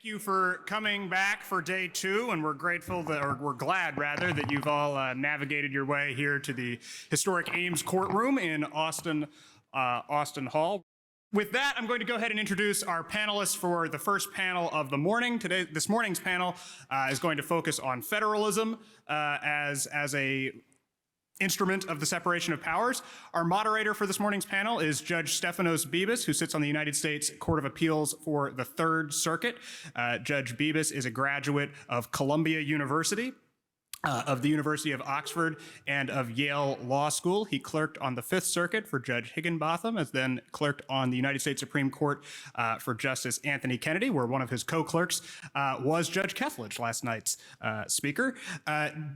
Thank you for coming back for day two, and we're grateful that, or we're glad rather, that you've all navigated your way here to the historic Ames courtroom in Austin Hall. With that, I'm going to go ahead and introduce our panelists for the first panel of the morning. This morning's panel is going to focus on federalism as a instrument of the separation of powers. Our moderator for this morning's panel is Judge Stephanos Bibas, who sits on the United States Court of Appeals for the Third Circuit. Judge Bibas is a graduate of Columbia University, of the University of Oxford, and of Yale Law School. He clerked on the Fifth Circuit for Judge Higginbotham, as then clerked on the United States Supreme Court for Justice Anthony Kennedy, where one of his co-clerks was Judge Kethledge, last night's speaker.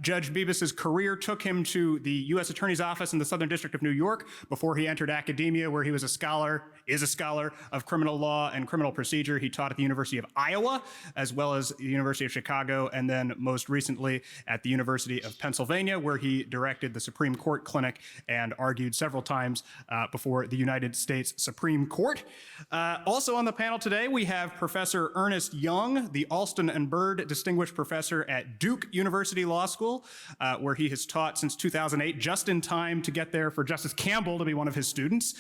Judge Bibas's career took him to the U.S. Attorney's Office in the Southern District of New York before he entered academia, where he was a scholar of criminal law and criminal procedure. He taught at the University of Iowa, as well as the University of Chicago, and then most recently at the University of Pennsylvania, where he directed the Supreme Court Clinic and argued several times before the United States Supreme Court. Also on the panel today, we have Professor Ernest Young, the Alston and Byrd Distinguished Professor at Duke University Law School, where he has taught since 2008, just in time to get there for Justice Campbell to be one of his students.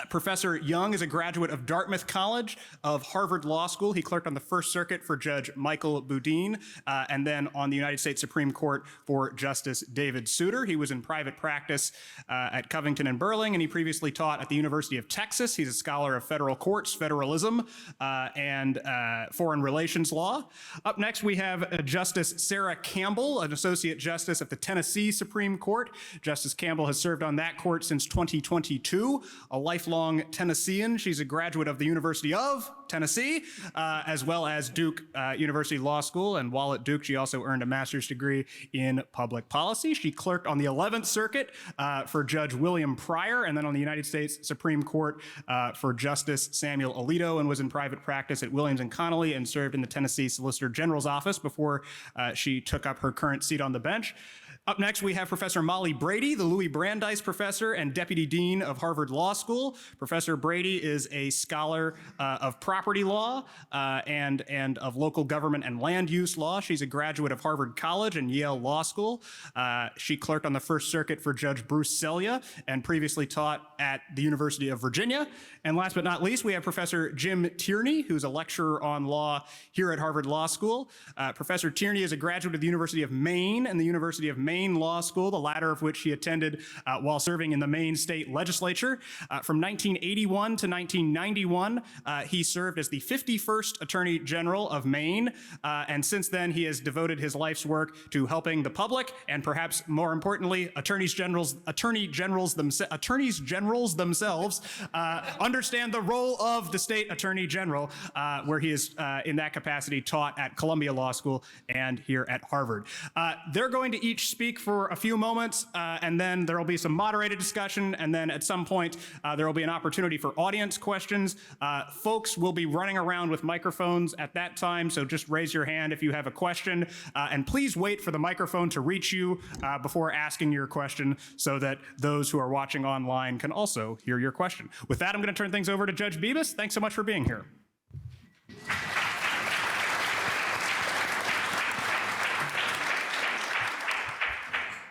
Professor Young is a graduate of Dartmouth College, of Harvard Law School. He clerked on the First Circuit for Judge Michael Boudin, and then on the United States Supreme Court for Justice David Souter. He was in private practice at Covington and Burling, and he previously taught at the University of Texas. He's a scholar of federal courts, federalism, and foreign relations law. Up next, we have Justice Sarah Campbell, an associate justice at the Tennessee Supreme Court. Justice Campbell has served on that court since 2022, a lifelong Tennessean. She's a graduate of the University of Tennessee, as well as Duke University Law School. And while at Duke, she also earned a master's degree in public policy. She clerked on the 11th Circuit for Judge William Pryor, and then on the United States Supreme Court for Justice Samuel Alito, and was in private practice at Williams and Connolly, and served in the Tennessee Solicitor General's office before she took up her current seat on the bench. Up next, we have Professor Molly Brady, the Louis Brandeis Professor and Deputy Dean of Harvard Law School. Professor Brady is a scholar of property law and of local government and land use law. She's a graduate of Harvard College and Yale Law School. She clerked on the First Circuit for Judge Bruce Selya and previously taught at the University of Virginia. And last but not least, we have Professor Jim Tierney, who's a lecturer on law here at Harvard Law School. Professor Tierney is a graduate of the University of Maine and the University of Maine Law School, the latter of which he attended while serving in the Maine state legislature. From 1981 to 1991, he served as the 51st Attorney General of Maine, and since then he has devoted his life's work to helping the public, and perhaps more importantly, attorneys generals themselves understand the role of the state attorney general, where he is in that capacity taught at Columbia Law School and here at Harvard. They're going to each speak for a few moments, and then there will be some moderated discussion, and then at some point there will be an opportunity for audience questions. Folks will be running around with microphones at that time, so just raise your hand if you have a question, and please wait for the microphone to reach you before asking your question so that those who are watching online can also hear your question. With that, I'm going to turn things over to Judge Bibas. Thanks so much for being here.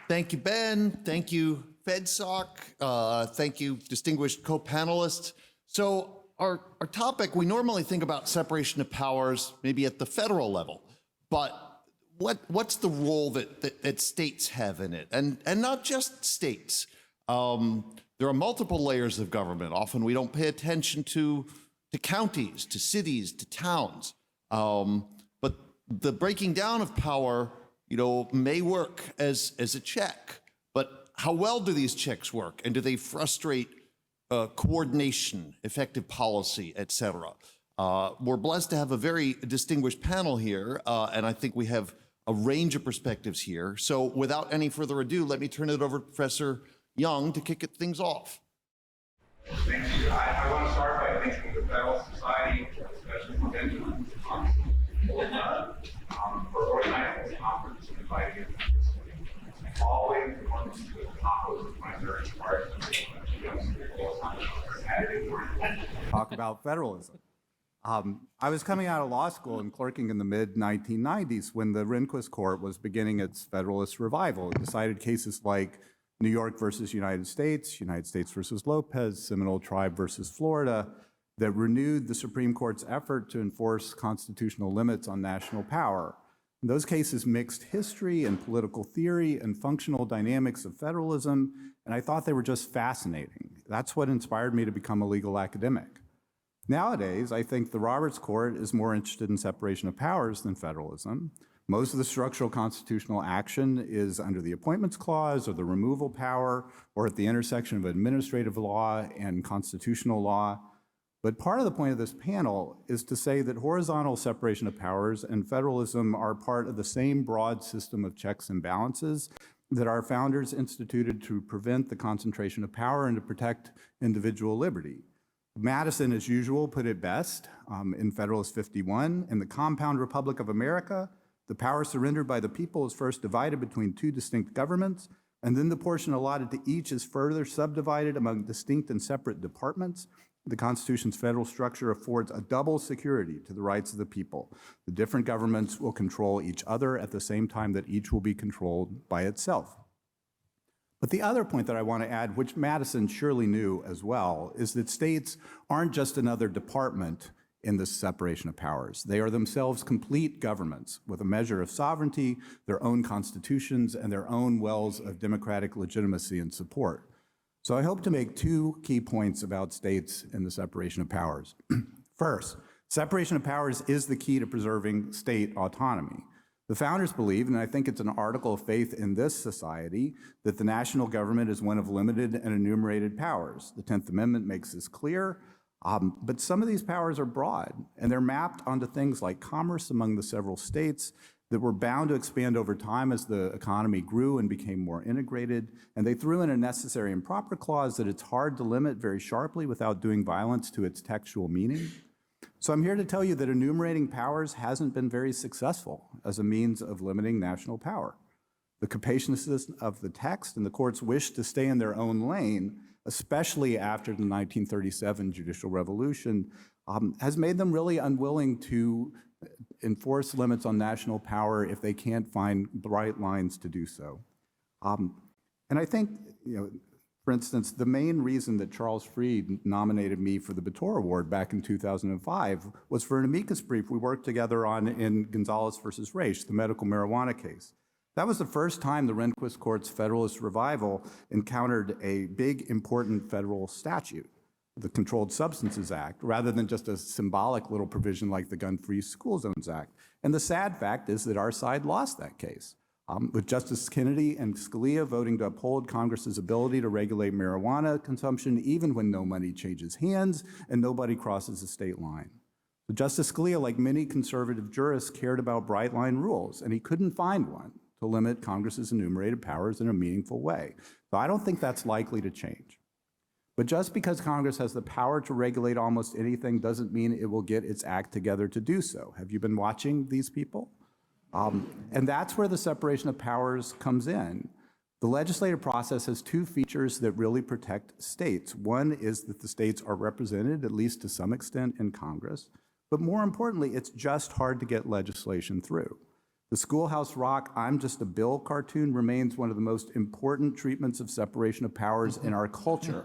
Thank you, Ben. Thank you, FedSoc. Thank you, distinguished co-panelists. So our topic, we normally think about separation of powers maybe at the federal level, but what's the role that states have in it? And not just states. There are multiple layers of government. Often we don't pay attention to counties, to cities, to towns. But the breaking down of power may work as a check, but how well do these checks work? And do they frustrate coordination, effective policy, et cetera? We're blessed to have a very distinguished panel here, and I think we have a range of perspectives here. So without any further ado, let me turn it over to Professor Young to kick things off. Thank you. I want to start by thanking the Federal Society, especially Benjamin Thompson, for organizing this conference and inviting me to participate. Always want to the top of my very part. Talk about federalism. I was coming out of law school and clerking in the mid-1990s when the Rehnquist Court was beginning its Federalist revival. It decided cases like New York versus United States versus Lopez, Seminole Tribe versus Florida, that renewed the Supreme Court's effort to enforce constitutional limits on national power. And those cases mixed history and political theory and functional dynamics of federalism, and I thought they were just fascinating. That's what inspired me to become a legal academic. Nowadays, I think the Roberts Court is more interested in separation of powers than federalism. Most of the structural constitutional action is under the Appointments Clause or the removal power or at the intersection of administrative law and constitutional law. But part of the point of this panel is to say that horizontal separation of powers and federalism are part of the same broad system of checks and balances that our founders instituted to prevent the concentration of power and to protect individual liberty. Madison, as usual, put it best in Federalist 51. In the compound Republic of America, the power surrendered by the people is first divided between two distinct governments, and then the portion allotted to each is further subdivided among distinct and separate departments. The Constitution's federal structure affords a double security to the rights of the people. The different governments will control each other at the same time that each will be controlled by itself. But the other point that I want to add, which Madison surely knew as well, is that states aren't just another department in this separation of powers. They are themselves complete governments with a measure of sovereignty, their own constitutions, and their own wells of democratic legitimacy and support. So I hope to make two key points about states and the separation of powers. First, separation of powers is the key to preserving state autonomy. The founders believed, and I think it's an article of faith in this society, that the national government is one of limited and enumerated powers. The 10th Amendment makes this clear, but some of these powers are broad, and they're mapped onto things like commerce among the several states that were bound to expand over time as the economy grew and became more integrated, and they threw in a necessary and proper clause that it's hard to limit very sharply without doing violence to its textual meaning. So I'm here to tell you that enumerating powers hasn't been very successful as a means of limiting national power. The capaciousness of the text and the court's wish to stay in their own lane, especially after the 1937 judicial revolution, has made them really unwilling to enforce limits on national power if they can't find bright lines to do so. And I think, for instance, the main reason that Charles Freed nominated me for the Bator Award back in 2005 was for an amicus brief we worked together on in Gonzalez versus Raich, the medical marijuana case. That was the first time the Rehnquist Court's Federalist revival encountered a big, important federal statute, the Controlled Substances Act, rather than just a symbolic little provision like the Gun-Free School Zones Act. And the sad fact is that our side lost that case. With Justice Kennedy and Scalia voting to uphold Congress's ability to regulate marijuana consumption even when no money changes hands and nobody crosses the state line. But Justice Scalia, like many conservative jurists, cared about bright line rules, and he couldn't find one to limit Congress's enumerated powers in a meaningful way. So I don't think that's likely to change. But just because Congress has the power to regulate almost anything doesn't mean it will get its act together to do so. Have you been watching these people? And that's where the separation of powers comes in. The legislative process has two features that really protect states. One is that the states are represented, at least to some extent, in Congress. But more importantly, it's just hard to get legislation through. The Schoolhouse Rock, I'm just a bill cartoon remains one of the most important treatments of separation of powers in our culture.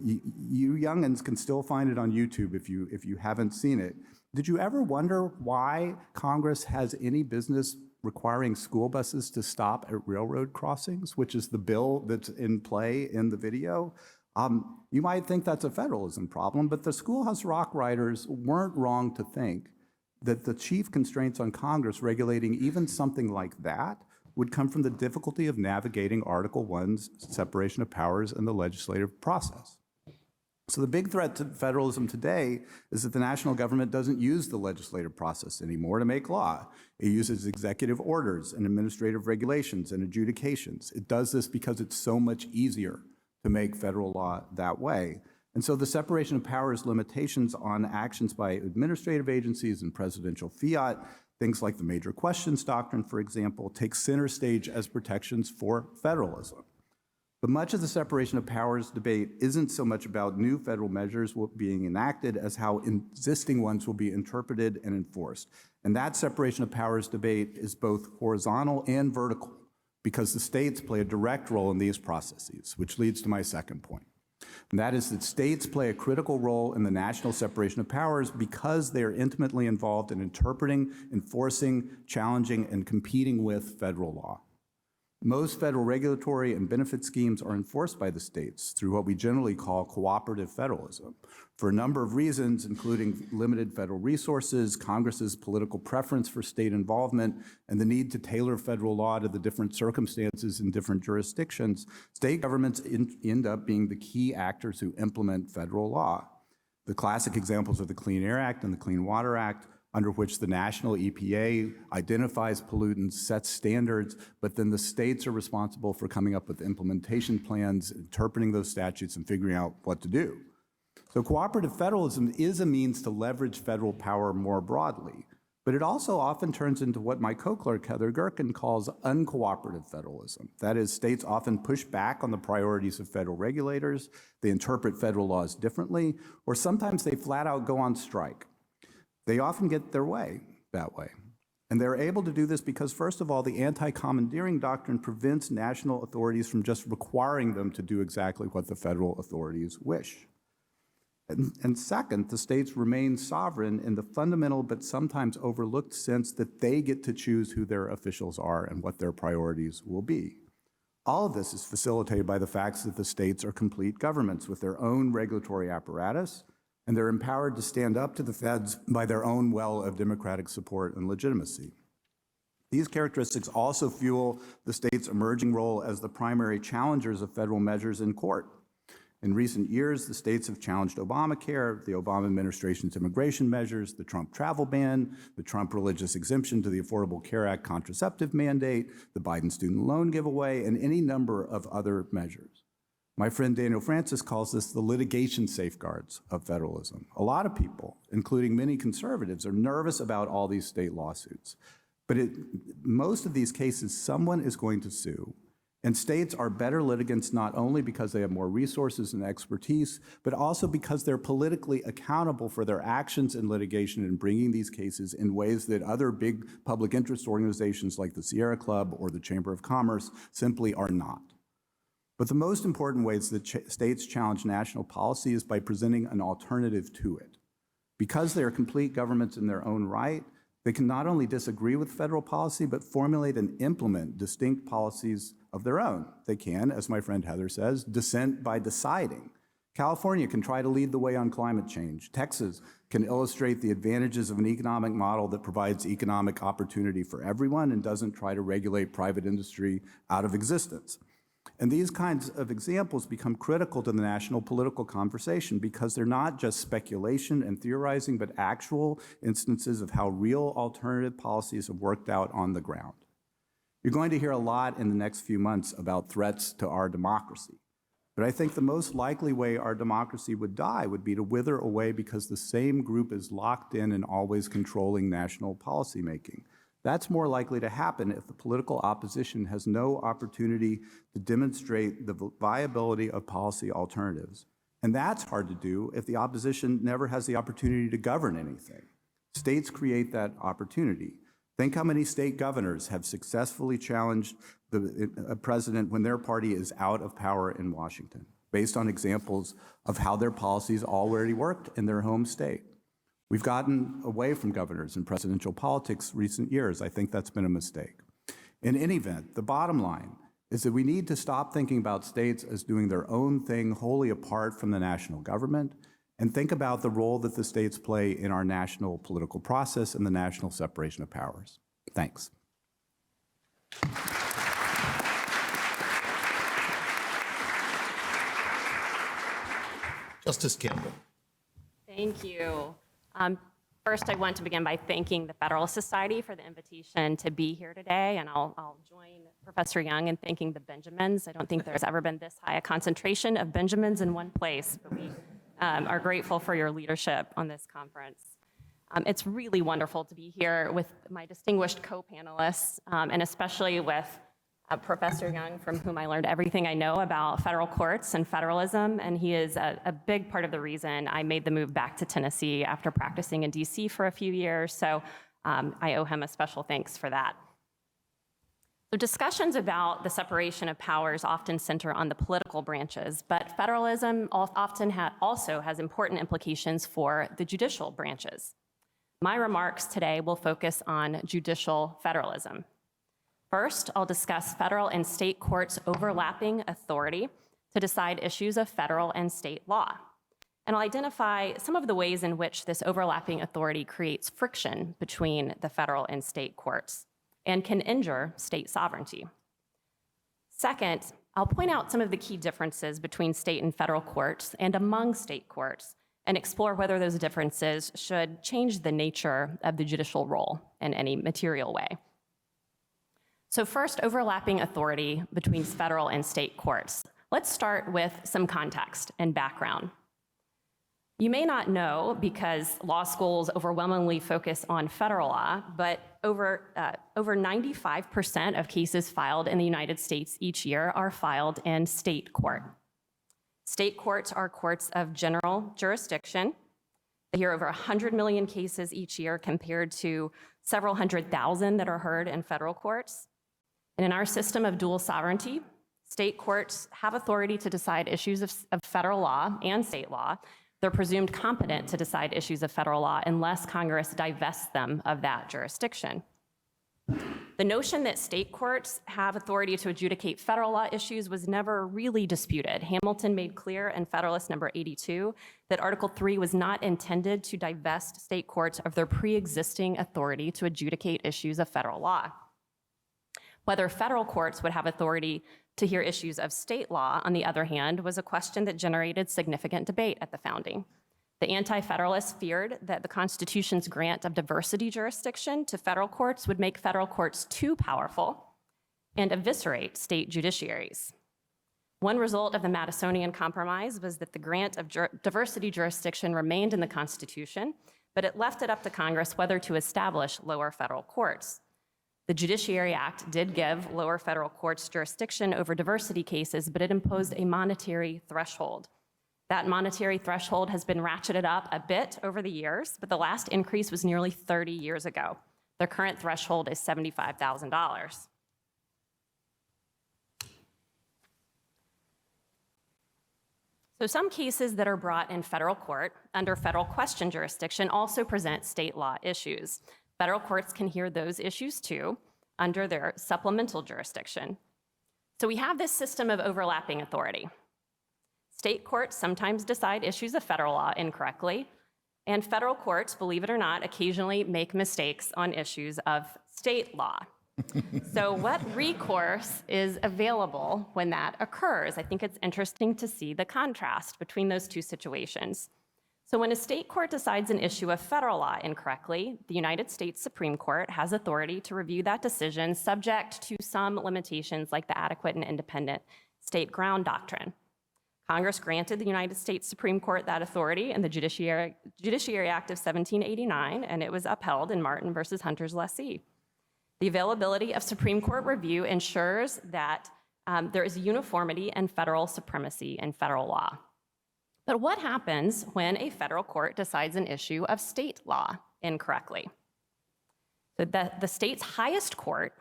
You youngins can still find it on YouTube if you haven't seen it. Did you ever wonder why Congress has any business requiring school buses to stop at railroad crossings, which is the bill that's in play in the video? You might think that's a federalism problem, but the Schoolhouse Rock writers weren't wrong to think that the chief constraints on Congress regulating even something like that would come from the difficulty of navigating Article I's separation of powers in the legislative process. So the big threat to federalism today is that the national government doesn't use the legislative process anymore to make law. It uses executive orders and administrative regulations and adjudications. It does this because it's so much easier to make federal law that way. And so the separation of powers limitations on actions by administrative agencies and presidential fiat, things like the major questions doctrine, for example, take center stage as protections for federalism. But much of the separation of powers debate isn't so much about new federal measures being enacted as how existing ones will be interpreted and enforced. And that separation of powers debate is both horizontal and vertical, because the states play a direct role in these processes, which leads to my second point. And that is that states play a critical role in the national separation of powers because they are intimately involved in interpreting, enforcing, challenging, and competing with federal law. Most federal regulatory and benefit schemes are enforced by the states through what we generally call cooperative federalism for a number of reasons, including limited federal resources, Congress's political preference for state involvement, and the need to tailor federal law to the different circumstances in different jurisdictions. State governments end up being the key actors who implement federal law. The classic examples are the Clean Air Act and the Clean Water Act, under which the national EPA identifies pollutants, sets standards, but then the states are responsible for coming up with implementation plans, interpreting those statutes, and figuring out what to do. So cooperative federalism is a means to leverage federal power more broadly, but it also often turns into what my co-clerk Heather Gerken calls uncooperative federalism. That is, states often push back on the priorities of federal regulators, they interpret federal laws differently, or sometimes they flat out go on strike. They often get their way that way. And they're able to do this because, first of all, the anti-commandeering doctrine prevents national authorities from just requiring them to do exactly what the federal authorities wish. And second, the states remain sovereign in the fundamental but sometimes overlooked sense that they get to choose who their officials are and what their priorities will be. All of this is facilitated by the fact that the states are complete governments with their own regulatory apparatus, and they're empowered to stand up to the feds by their own well of democratic support and legitimacy. These characteristics also fuel the state's emerging role as the primary challengers of federal measures in court. In recent years, the states have challenged Obamacare, the Obama administration's immigration measures, the Trump travel ban, the Trump religious exemption to the Affordable Care Act contraceptive mandate, the Biden student loan giveaway, and any number of other measures. My friend Daniel Francis calls this the litigation safeguards of federalism. A lot of people, including many conservatives, are nervous about all these state lawsuits. But most of these cases, someone is going to sue. And states are better litigants not only because they have more resources and expertise, but also because they're politically accountable for their actions in litigation and bringing these cases in ways that other big public interest organizations like the Sierra Club or the Chamber of Commerce simply are not. But the most important ways that states challenge national policy is by presenting an alternative to it. Because they are complete governments in their own right, they can not only disagree with federal policy, but formulate and implement distinct policies of their own. They can, as my friend Heather says, dissent by deciding. California can try to lead the way on climate change. Texas can illustrate the advantages of an economic model that provides economic opportunity for everyone and doesn't try to regulate private industry out of existence. And these kinds of examples become critical to the national political conversation because they're not just speculation and theorizing, but actual instances of how real alternative policies have worked out on the ground. You're going to hear a lot in the next few months about threats to our democracy. But I think the most likely way our democracy would die would be to wither away because the same group is locked in and always controlling national policymaking. That's more likely to happen if the political opposition has no opportunity to demonstrate the viability of policy alternatives. And that's hard to do if the opposition never has the opportunity to govern anything. States create that opportunity. Think how many state governors have successfully challenged a president when their party is out of power in Washington, based on examples of how their policies already worked in their home state. We've gotten away from governors in presidential politics recent years. I think that's been a mistake. In any event, the bottom line is that we need to stop thinking about states as doing their own thing wholly apart from the national government and think about the role that the states play in our national political process and the national separation of powers. Thanks. Justice Campbell. Thank you. First, I want to begin by thanking the Federalist Society for the invitation to be here today, and I'll join Professor Young in thanking the Benjamins. I don't think there's ever been this high a concentration of Benjamins in one place, but we are grateful for your leadership on this conference. It's really wonderful to be here with my distinguished co-panelists, and especially with Professor Young, from whom I learned everything I know about federal courts and federalism, and he is a big part of the reason I made the move back to Tennessee after practicing in DC for a few years, so I owe him a special thanks for that. So discussions about the separation of powers often center on the political branches, but federalism often also has important implications for the judicial branches. My remarks today will focus on judicial federalism. First, I'll discuss federal and state courts' overlapping authority to decide issues of federal and state law. And I'll identify some of the ways in which this overlapping authority creates friction between the federal and state courts and can injure state sovereignty. Second, I'll point out some of the key differences between state and federal courts and among state courts and explore whether those differences should change the nature of the judicial role in any material way. So first, overlapping authority between federal and state courts. Let's start with some context and background. You may not know, because law schools overwhelmingly focus on federal law, but over 95% of cases filed in the United States each year are filed in state court. State courts are courts of general jurisdiction. They hear over 100 million cases each year compared to several 100,000 that are heard in federal courts. And in our system of dual sovereignty, state courts have authority to decide issues of federal law and state law. They're presumed competent to decide issues of federal law unless Congress divests them of that jurisdiction. The notion that state courts have authority to adjudicate federal law issues was never really disputed. Hamilton made clear in Federalist Number 82 that Article 3 was not intended to divest state courts of their pre-existing authority to adjudicate issues of federal law. Whether federal courts would have authority to hear issues of state law, on the other hand, was a question that generated significant debate at the founding. The Anti-Federalists feared that the Constitution's grant of diversity jurisdiction to federal courts would make federal courts too powerful and eviscerate state judiciaries. One result of the Madisonian Compromise was that the grant of diversity jurisdiction remained in the Constitution, but it left it up to Congress whether to establish lower federal courts. The Judiciary Act did give lower federal courts jurisdiction over diversity cases, but it imposed a monetary threshold. That monetary threshold has been ratcheted up a bit over the years, but the last increase was nearly 30 years ago. The current threshold is $75,000. So some cases that are brought in federal court under federal question jurisdiction also present state law issues. Federal courts can hear those issues too under their supplemental jurisdiction. So we have this system of overlapping authority. State courts sometimes decide issues of federal law incorrectly, and federal courts, believe it or not, occasionally make mistakes on issues of state law. So what recourse is available when that occurs? I think it's interesting to see the contrast between those two situations. So when a state court decides an issue of federal law incorrectly, the United States Supreme Court has authority to review that decision subject to some limitations like the adequate and independent state ground doctrine. Congress granted the United States Supreme Court that authority in the Judiciary Act of 1789, and it was upheld in Martin versus Hunter's lessee. The availability of Supreme Court review ensures that there is uniformity and federal supremacy in federal law. But what happens when a federal court decides an issue of state law incorrectly? So the state's highest court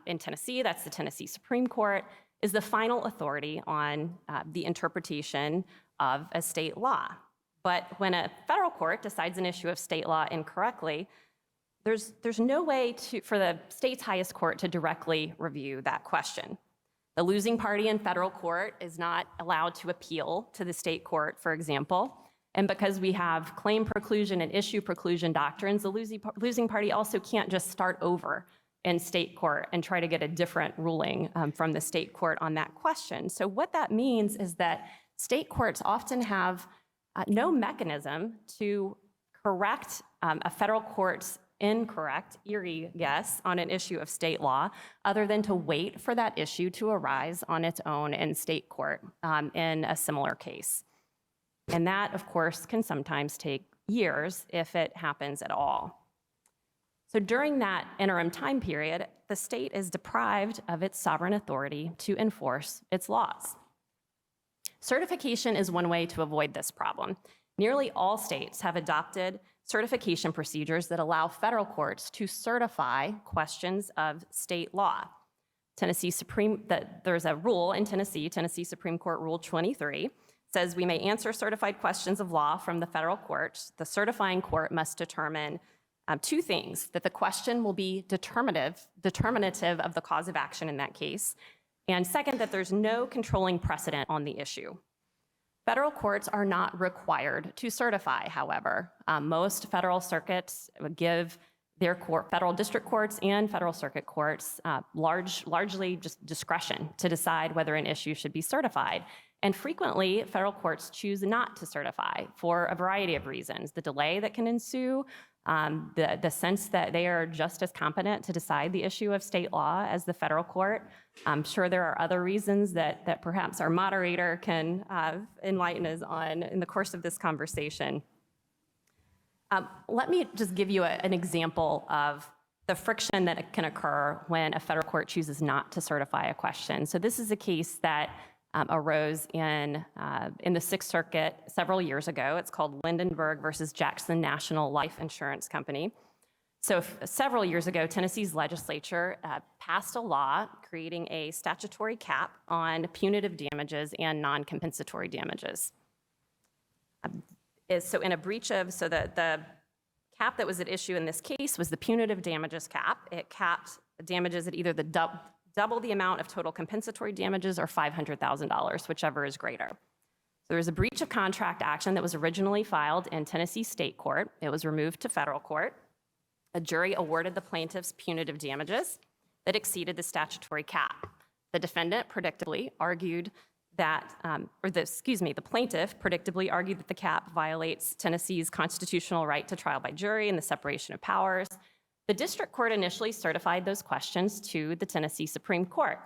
in Tennessee, that's the Tennessee Supreme Court, is the final authority on the interpretation of a state law. But when a federal court decides an issue of state law incorrectly, there's no way for the state's highest court to directly review that question. The losing party in federal court is not allowed to appeal to the state court, for example. And because we have claim preclusion and issue preclusion doctrines, the losing party also can't just start over in state court and try to get a different ruling from the state court on that question. So what that means is that state courts often have no mechanism to correct a federal court's incorrect, eerie guess on an issue of state law, other than to wait for that issue to arise on its own in state court in a similar case. And that, of course, can sometimes take years if it happens at all. So during that interim time period, the state is deprived of its sovereign authority to enforce its laws. Certification is one way to avoid this problem. Nearly all states have adopted certification procedures that allow federal courts to certify questions of state law. There's a rule in Tennessee Supreme Court Rule 23, says we may answer certified questions of law from the federal courts. The certifying court must determine two things: that the question will be determinative of the cause of action in that case, and second, that there's no controlling precedent on the issue. Federal courts are not required to certify, however. Most federal circuits give their federal district courts and federal circuit courts largely just discretion to decide whether an issue should be certified. And frequently, federal courts choose not to certify for a variety of reasons: the delay that can ensue, the sense that they are just as competent to decide the issue of state law as the federal court. I'm sure there are other reasons that perhaps our moderator can enlighten us on in the course of this conversation. Let me just give you an example of the friction that can occur when a federal court chooses not to certify a question. So this is a case that arose in the Sixth Circuit several years ago. It's called Lindenberg versus Jackson National Life Insurance Company. So several years ago, Tennessee's legislature passed a law creating a statutory cap on punitive damages and non-compensatory damages. So the cap that was at issue in this case was the punitive damages cap. It capped damages at either the double the amount of total compensatory damages or $500,000, whichever is greater. So there was a breach of contract action that was originally filed in Tennessee state court. It was removed to federal court. A jury awarded the plaintiffs punitive damages that exceeded the statutory cap. The defendant predictably argued that, the plaintiff predictably argued that the cap violates Tennessee's constitutional right to trial by jury and the separation of powers. The district court initially certified those questions to the Tennessee Supreme Court.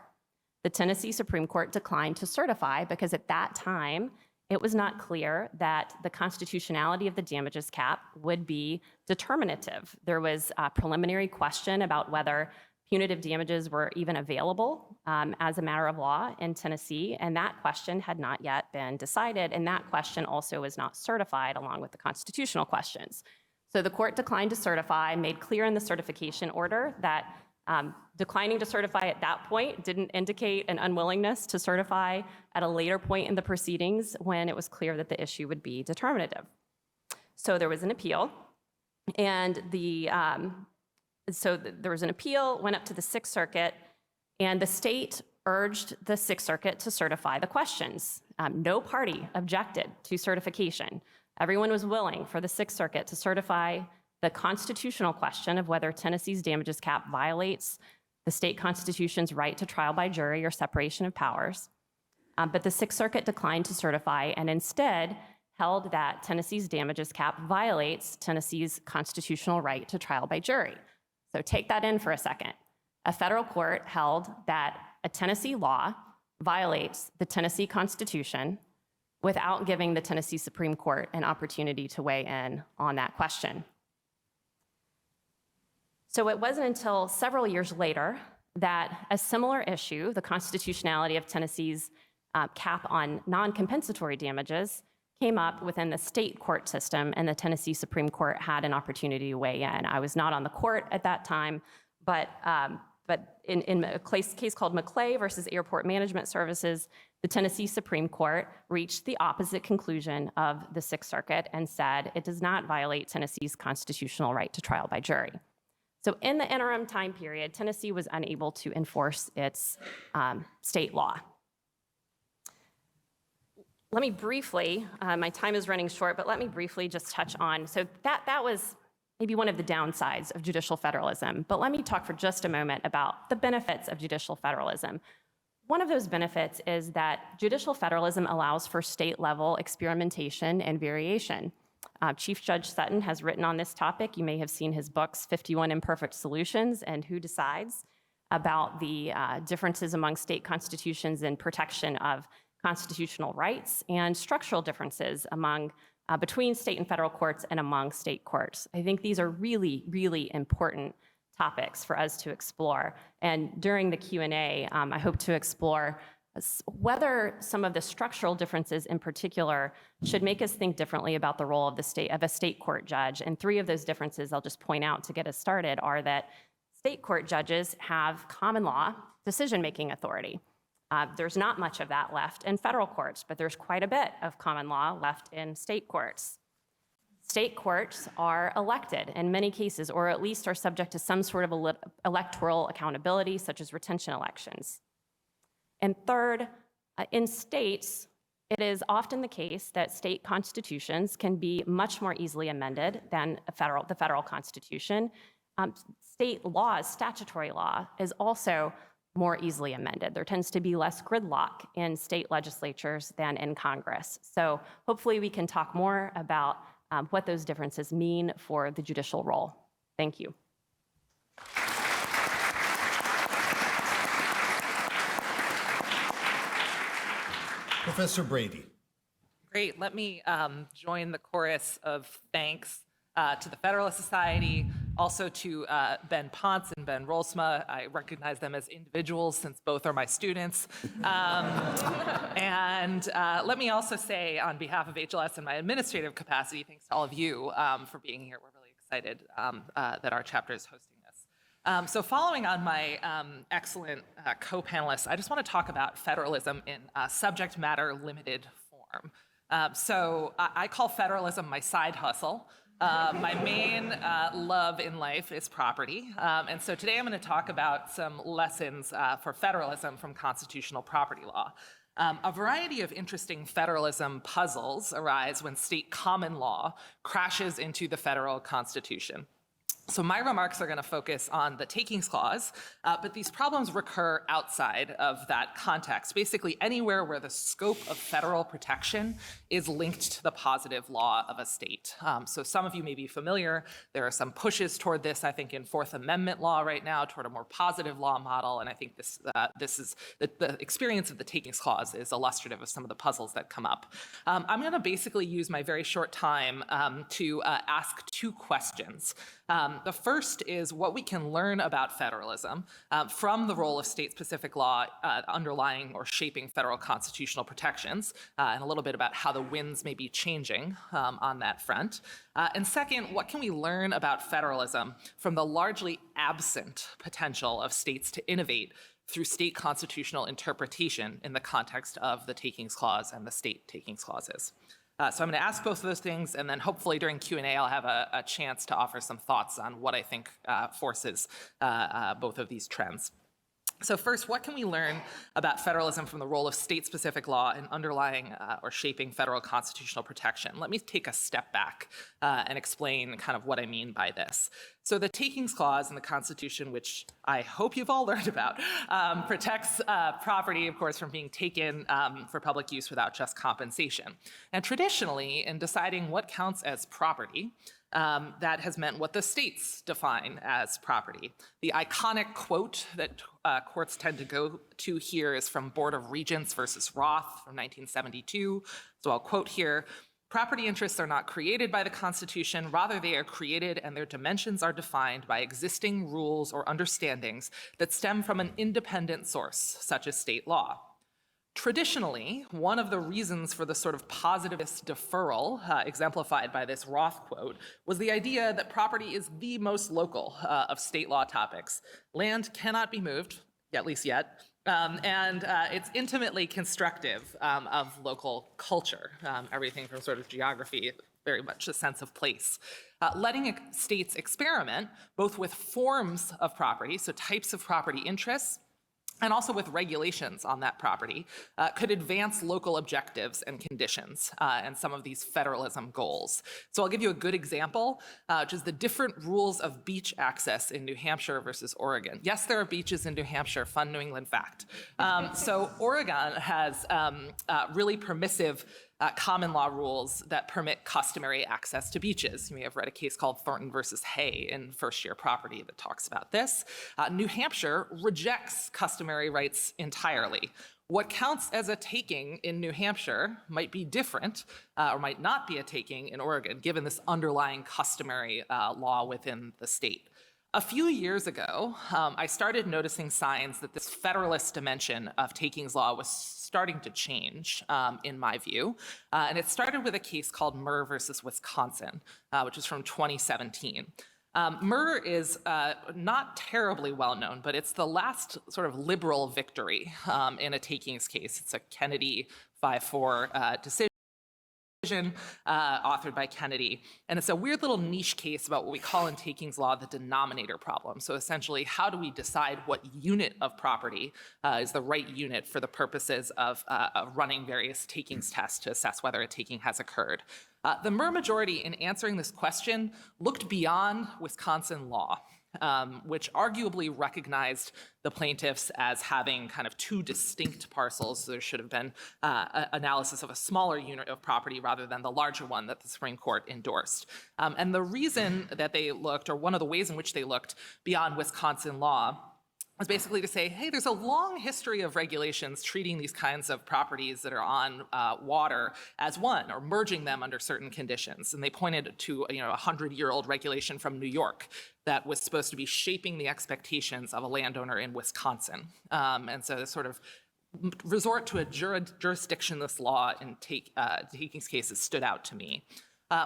The Tennessee Supreme Court declined to certify because at that time, it was not clear that the constitutionality of the damages cap would be determinative. There was a preliminary question about whether punitive damages were even available as a matter of law in Tennessee, and that question had not yet been decided, and that question also was not certified along with the constitutional questions. So the court declined to certify, made clear in the certification order that declining to certify at that point didn't indicate an unwillingness to certify at a later point in the proceedings when it was clear that the issue would be determinative. So there was an appeal, and there was an appeal, went up to the Sixth Circuit, and the state urged the Sixth Circuit to certify the questions. No party objected to certification. Everyone was willing for the Sixth Circuit to certify the constitutional question of whether Tennessee's damages cap violates the state constitution's right to trial by jury or separation of powers. But the Sixth Circuit declined to certify and instead held that Tennessee's damages cap violates Tennessee's constitutional right to trial by jury. So take that in for a second. A federal court held that a Tennessee law violates the Tennessee Constitution without giving the Tennessee Supreme Court an opportunity to weigh in on that question. So it wasn't until several years later that a similar issue, the constitutionality of Tennessee's cap on non-compensatory damages, came up within the state court system, and the Tennessee Supreme Court had an opportunity to weigh in. I was not on the court at that time, but in a case called McClay versus Airport Management Services, the Tennessee Supreme Court reached the opposite conclusion of the Sixth Circuit and said it does not violate Tennessee's constitutional right to trial by jury. So in the interim time period, Tennessee was unable to enforce its state law. Let me briefly, my time is running short, but let me briefly just touch on, so that was maybe one of the downsides of judicial federalism, but let me talk for just a moment about the benefits of judicial federalism. One of those benefits is that judicial federalism allows for state-level experimentation and variation. Chief Judge Sutton has written on this topic. You may have seen his books, 51 Imperfect Solutions and Who Decides, about the differences among state constitutions and protection of constitutional rights and structural differences among between state and federal courts and among state courts. I think these are really, really important topics for us to explore. And during the Q&A, I hope to explore whether some of the structural differences in particular should make us think differently about the role of a state court judge. And three of those differences I'll just point out to get us started are that state court judges have common law decision-making authority. There's not much of that left in federal courts, but there's quite a bit of common law left in state courts. State courts are elected in many cases, or at least are subject to some sort of electoral accountability, such as retention elections. And third, in states, it is often the case that state constitutions can be much more easily amended than the federal constitution. State laws, statutory law, is also more easily amended. There tends to be less gridlock in state legislatures than in Congress. So hopefully we can talk more about what those differences mean for the judicial role. Thank you. Professor Brady. Great. Let me join the chorus of thanks to the Federalist Society, also to Ben Ponce and Ben Rolsma. I recognize them as individuals since both are my students. And let me also say, on behalf of HLS in my administrative capacity, thanks to all of you for being here. We're really excited that our chapter is hosting this. So following on my excellent co-panelists, I just want to talk about federalism in subject matter limited form. So I call federalism my side hustle. My main love in life is property. And so today I'm going to talk about some lessons for federalism from constitutional property law. A variety of interesting federalism puzzles arise when state common law crashes into the federal constitution. So my remarks are going to focus on the takings clause, but these problems recur outside of that context, basically anywhere where the scope of federal protection is linked to the positive law of a state. So some of you may be familiar. There are some pushes toward this, I think, in Fourth Amendment law right now, toward a more positive law model, and I think this is the experience of the takings clause is illustrative of some of the puzzles that come up. I'm going to basically use my very short time to ask two questions. The first is what we can learn about federalism from the role of state-specific law underlying or shaping federal constitutional protections, and a little bit about how the winds may be changing on that front. And second, what can we learn about federalism from the largely absent potential of states to innovate through state constitutional interpretation in the context of the takings clause and the state takings clauses? So I'm going to ask both of those things, and then hopefully during Q&A I'll have a chance to offer some thoughts on what I think forces both of these trends. So first, what can we learn about federalism from the role of state-specific law in underlying or shaping federal constitutional protection? Let me take a step back and explain kind of what I mean by this. So the takings clause in the Constitution, which I hope you've all learned about, protects property, of course, from being taken for public use without just compensation. And traditionally, in deciding what counts as property, that has meant what the states define as property. The iconic quote that courts tend to go to here is from Board of Regents versus Roth from 1972. So I'll quote here, "Property interests are not created by the Constitution, rather they are created and their dimensions are defined by existing rules or understandings that stem from an independent source, such as state law." Traditionally, one of the reasons for the sort of positivist deferral exemplified by this Roth quote was the idea that property is the most local of state law topics. Land cannot be moved, at least yet, and it's intimately constructive of local culture, everything from sort of geography, very much a sense of place. Letting states experiment both with forms of property, so types of property interests, and also with regulations on that property, could advance local objectives and conditions and some of these federalism goals. So I'll give you a good example, which is the different rules of beach access in New Hampshire versus Oregon. Yes, there are beaches in New Hampshire, fun New England fact. So Oregon has really permissive common law rules that permit customary access to beaches. You may have read a case called Thornton versus Hay in first-year property that talks about this. New Hampshire rejects customary rights entirely. What counts as a taking in New Hampshire might be different or might not be a taking in Oregon, given this underlying customary law within the state. A few years ago, I started noticing signs that this federalist dimension of takings law was starting to change, in my view. And it started with a case called Murr versus Wisconsin, which is from 2017. Murr is not terribly well known, but it's the last sort of liberal victory in a takings case. It's a Kennedy 5-4 decision. Authored by Kennedy. And it's a weird little niche case about what we call in takings law the denominator problem. So essentially, how do we decide what unit of property is the right unit for the purposes of running various takings tests to assess whether a taking has occurred? The Murr majority, in answering this question, looked beyond Wisconsin law, which arguably recognized the plaintiffs as having kind of two distinct parcels. So there should have been analysis of a smaller unit of property rather than the larger one that the Supreme Court endorsed. And the reason that they looked, or one of the ways in which they looked beyond Wisconsin law, was basically to say, hey, there's a long history of regulations treating these kinds of properties that are on water as one, or merging them under certain conditions. And they pointed to a 100-year-old regulation from New York that was supposed to be shaping the expectations of a landowner in Wisconsin. And so this sort of resort to a jurisdictionless law in takings cases stood out to me.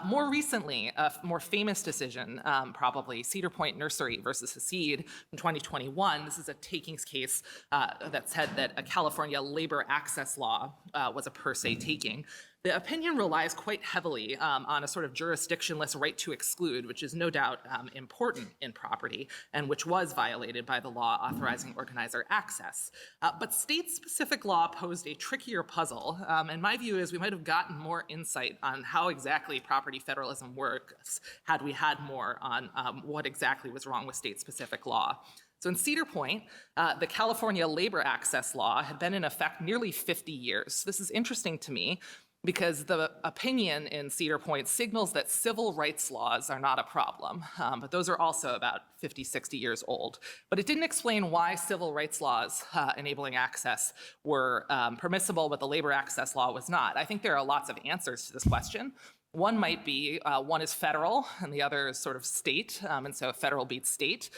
More recently, a more famous decision, probably Cedar Point Nursery versus Hasied in 2021. This is a takings case that said that a California labor access law was a per se taking. The opinion relies quite heavily on a sort of jurisdictionless right to exclude, which is no doubt important in property and which was violated by the law authorizing organizer access. But state-specific law posed a trickier puzzle, and my view is we might have gotten more insight on how exactly property federalism works had we had more on what exactly was wrong with state-specific law. So in Cedar Point, the California labor access law had been in effect nearly 50 years. This is interesting to me because the opinion in Cedar Point signals that civil rights laws are not a problem, but those are also about 50, 60 years old. But it didn't explain why civil rights laws enabling access were permissible, but the labor access law was not. I think there are lots of answers to this question. One might be, one is federal and the other is sort of state, and so federal beats state.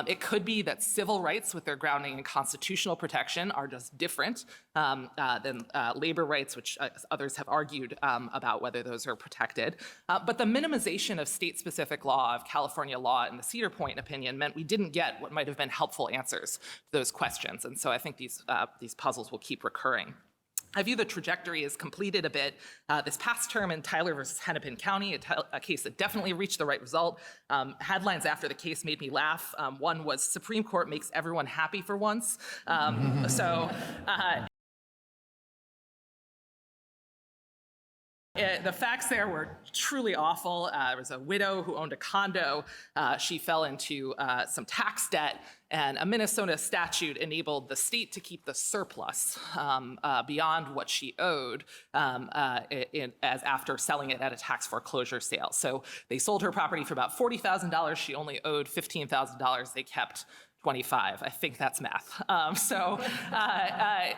It could be that civil rights with their grounding in constitutional protection are just different than labor rights, which others have argued about whether those are protected. But the minimization of state-specific law, of California law in the Cedar Point opinion meant we didn't get what might have been helpful answers to those questions. And so I think these puzzles will keep recurring. I view the trajectory as completed a bit. This past term in Tyler versus Hennepin County, a case that definitely reached the right result. Headlines after the case made me laugh. One was Supreme Court makes everyone happy for once. The facts there were truly awful. There was a widow who owned a condo. She fell into some tax debt, and a Minnesota statute enabled the state to keep the surplus beyond what she owed as after selling it at a tax foreclosure sale. So they sold her property for about $40,000. She only owed $15,000. They kept 25. I think that's math.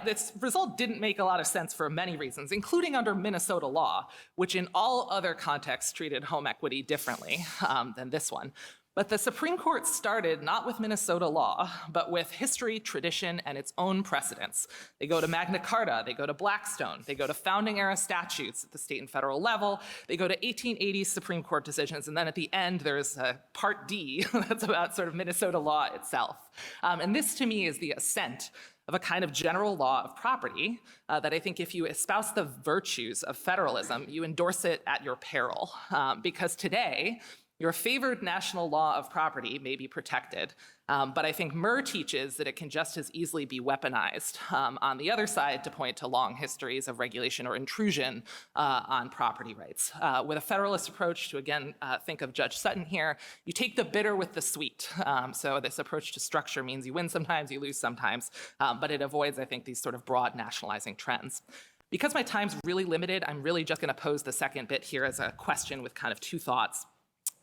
This result didn't make a lot of sense for many reasons, including under Minnesota law, which in all other contexts treated home equity differently than this one. But the Supreme Court started not with Minnesota law, but with history, tradition, and its own precedents. They go to Magna Carta, they go to Blackstone, they go to founding era statutes at the state and federal level, they go to 1880s Supreme Court decisions, and then at the end there's Part D that's about sort of Minnesota law itself. And this to me is the ascent of a kind of general law of property that I think if you espouse the virtues of federalism, you endorse it at your peril. Because today, your favored national law of property may be protected, but I think Murr teaches that it can just as easily be weaponized on the other side to point to long histories of regulation or intrusion on property rights. With a federalist approach, to again think of Judge Sutton here, you take the bitter with the sweet. So this approach to structure means you win sometimes, you lose sometimes, but it avoids, I think, these sort of broad nationalizing trends. Because my time's really limited, I'm really just going to pose the second bit here as a question with kind of two thoughts.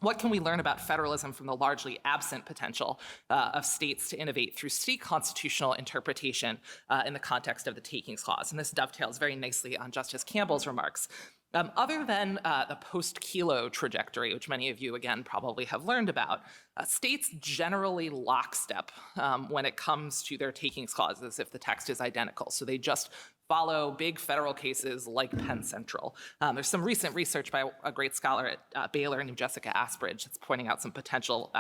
What can we learn about federalism from the largely absent potential of states to innovate through state constitutional interpretation in the context of the Takings Clause? And this dovetails very nicely on Justice Campbell's remarks. Other than the post-Kelo trajectory, which many of you, again, probably have learned about, states generally lockstep when it comes to their takings clauses if the text is identical. So they just follow big federal cases like Penn Central. There's some recent research by a great scholar at Baylor named Jessica Asbridge that's pointing out some potential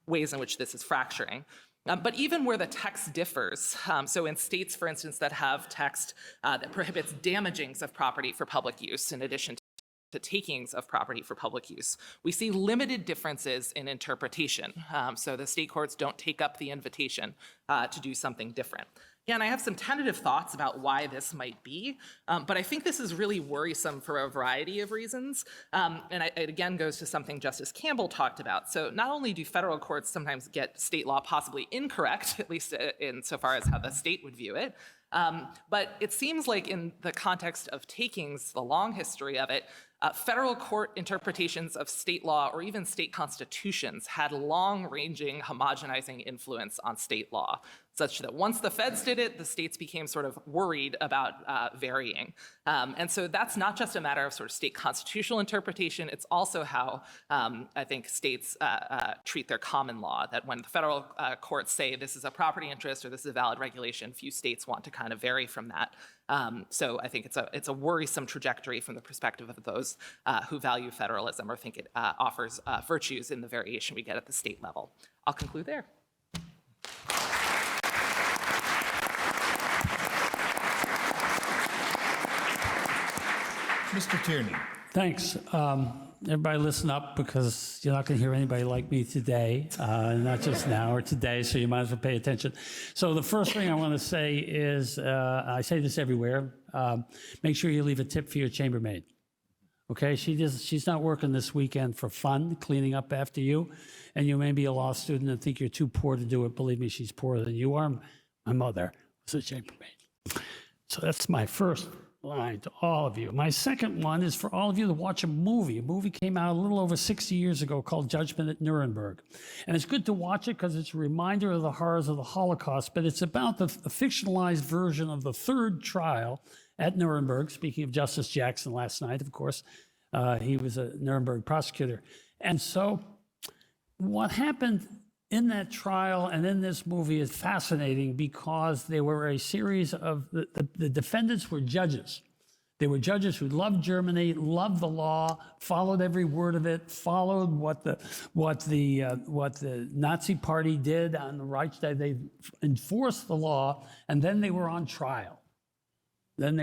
ways in which this is fracturing. But even where the text differs, so in states, for instance, that have text that prohibits damagings of property for public use in addition to takings of property for public use, we see limited differences in interpretation. So the state courts don't take up the invitation to do something different. Yeah, and I have some tentative thoughts about why this might be, but I think this is really worrisome for a variety of reasons. It again goes to something Justice Campbell talked about. So not only do federal courts sometimes get state law possibly incorrect, at least insofar as how the state would view it, but it seems like in the context of takings, the long history of it, federal court interpretations of state law or even state constitutions had long-ranging homogenizing influence on state law, such that once the feds did it, the states became sort of worried about varying. And so that's not just a matter of sort of state constitutional interpretation, it's also how I think states treat their common law, that when the federal courts say this is a property interest or this is a valid regulation, few states want to kind of vary from that. So I think it's a worrisome trajectory from the perspective of those who value federalism or think it offers virtues in the variation we get at the state level. I'll conclude there. Mr. Tierney. Thanks. Everybody listen up because you're not going to hear anybody like me today, not just now or today, so you might as well pay attention. So the first thing I want to say is, I say this everywhere, make sure you leave a tip for your chambermaid. Okay, she's not working this weekend for fun, cleaning up after you, and you may be a law student and think you're too poor to do it. Believe me, she's poorer than you are. My mother was a chambermaid. So that's my first line to all of you. My second one is for all of you to watch a movie. A movie came out a little over 60 years ago called Judgment at Nuremberg. And it's good to watch it because it's a reminder of the horrors of the Holocaust, but it's about the fictionalized version of the third trial at Nuremberg. Speaking of Justice Jackson last night, of course, he was a Nuremberg prosecutor. And so what happened in that trial and in this movie is fascinating because they were a series of, the defendants were judges. They were judges who loved Germany, loved the law, followed every word of it, followed what the Nazi party did on the Reichstag. They enforced the law, and then they were on trial. And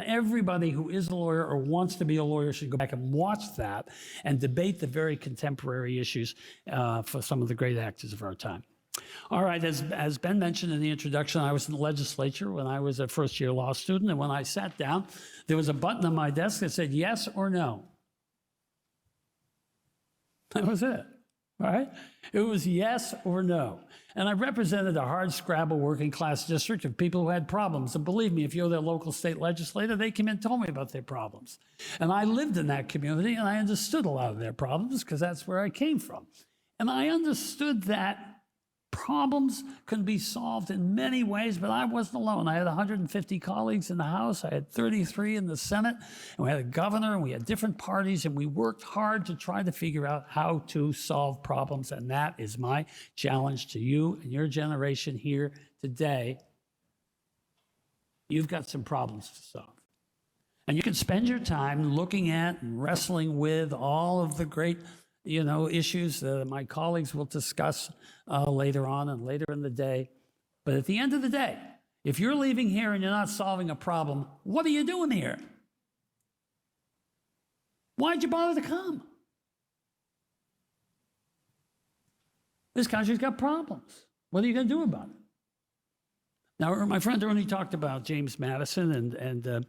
everybody who is a lawyer or wants to be a lawyer should go back and watch that and debate the very contemporary issues for some of the great actors of our time. All right, as Ben mentioned in the introduction, I was in the legislature when I was a first-year law student, and when I sat down, there was a button on my desk that said yes or no. That was it, all right? It was yes or no. And I represented a hard-scrabble working-class district of people who had problems. And believe me, if you're their local state legislator, they came and told me about their problems. And I lived in that community, and I understood a lot of their problems because that's where I came from. And I understood that problems can be solved in many ways, but I wasn't alone. I had 150 colleagues in the House. I had 33 in the Senate, and we had a governor, and we had different parties, and we worked hard to try to figure out how to solve problems, and that is my challenge to you and your generation here today. You've got some problems to solve. And you can spend your time looking at and wrestling with all of the great issues that my colleagues will discuss later on and later in the day. But at the end of the day, if you're leaving here and you're not solving a problem, what are you doing here? Why'd you bother to come? This country's got problems. What are you going to do about it? Now, my friend Ernie talked about James Madison and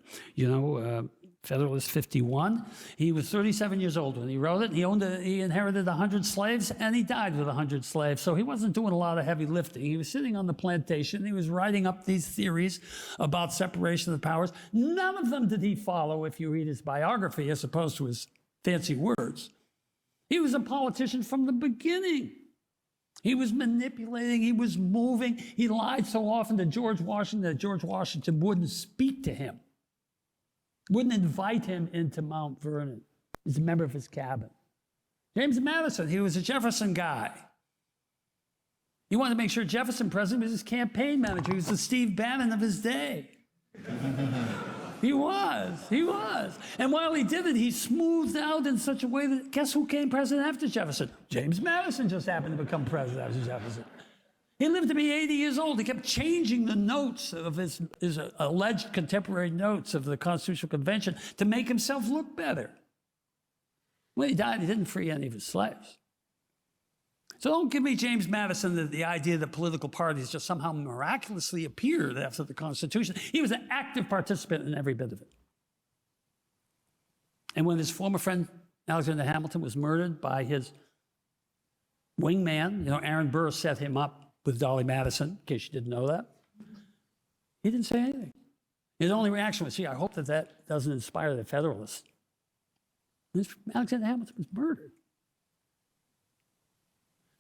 Federalist 51. He was 37 years old when he wrote it. He inherited 100 slaves, and he died with 100 slaves. So he wasn't doing a lot of heavy lifting. He was sitting on the plantation. He was writing up these theories about separation of powers. None of them did he follow if you read his biography, as opposed to his fancy words. He was a politician from the beginning. He was manipulating. He was moving. He lied so often to George Washington that George Washington wouldn't speak to him. Wouldn't invite him into Mount Vernon. He's a member of his cabinet. James Madison, he was a Jefferson guy. He wanted to make sure Jefferson president was his campaign manager. He was the Steve Bannon of his day. He was. And while he did it, he smoothed out in such a way that, guess who came president after Jefferson? James Madison just happened to become president after Jefferson. He lived to be 80 years old. He kept changing the notes of his alleged contemporary notes of the Constitutional Convention to make himself look better. When he died, he didn't free any of his slaves. So don't give me, James Madison, the idea that political parties just somehow miraculously appeared after the Constitution. He was an active participant in every bit of it. And when his former friend, Alexander Hamilton, was murdered by his wingman, Aaron Burr set him up with Dolly Madison, in case you didn't know that. He didn't say anything. His only reaction was, I hope that doesn't inspire the Federalists. Alexander Hamilton was murdered.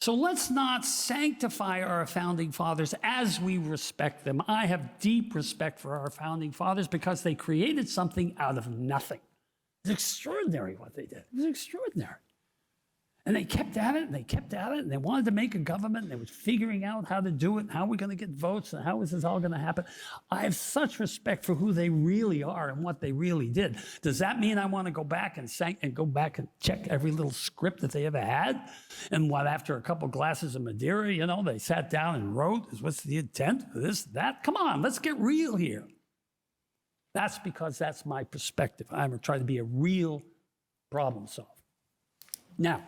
So let's not sanctify our founding fathers as we respect them. I have deep respect for our founding fathers because they created something out of nothing. It's extraordinary what they did. It was extraordinary. And they kept at it, and they kept at it, and they wanted to make a government, and they were figuring out how to do it, and how we're going to get votes, and how is this all going to happen. I have such respect for who they really are and what they really did. Does that mean I want to go back and check every little script that they ever had? And after a couple glasses of Madeira, they sat down and wrote, what's the intent of this, that? Come on, let's get real here. That's because that's my perspective. I'm trying to be a real problem solver. Now,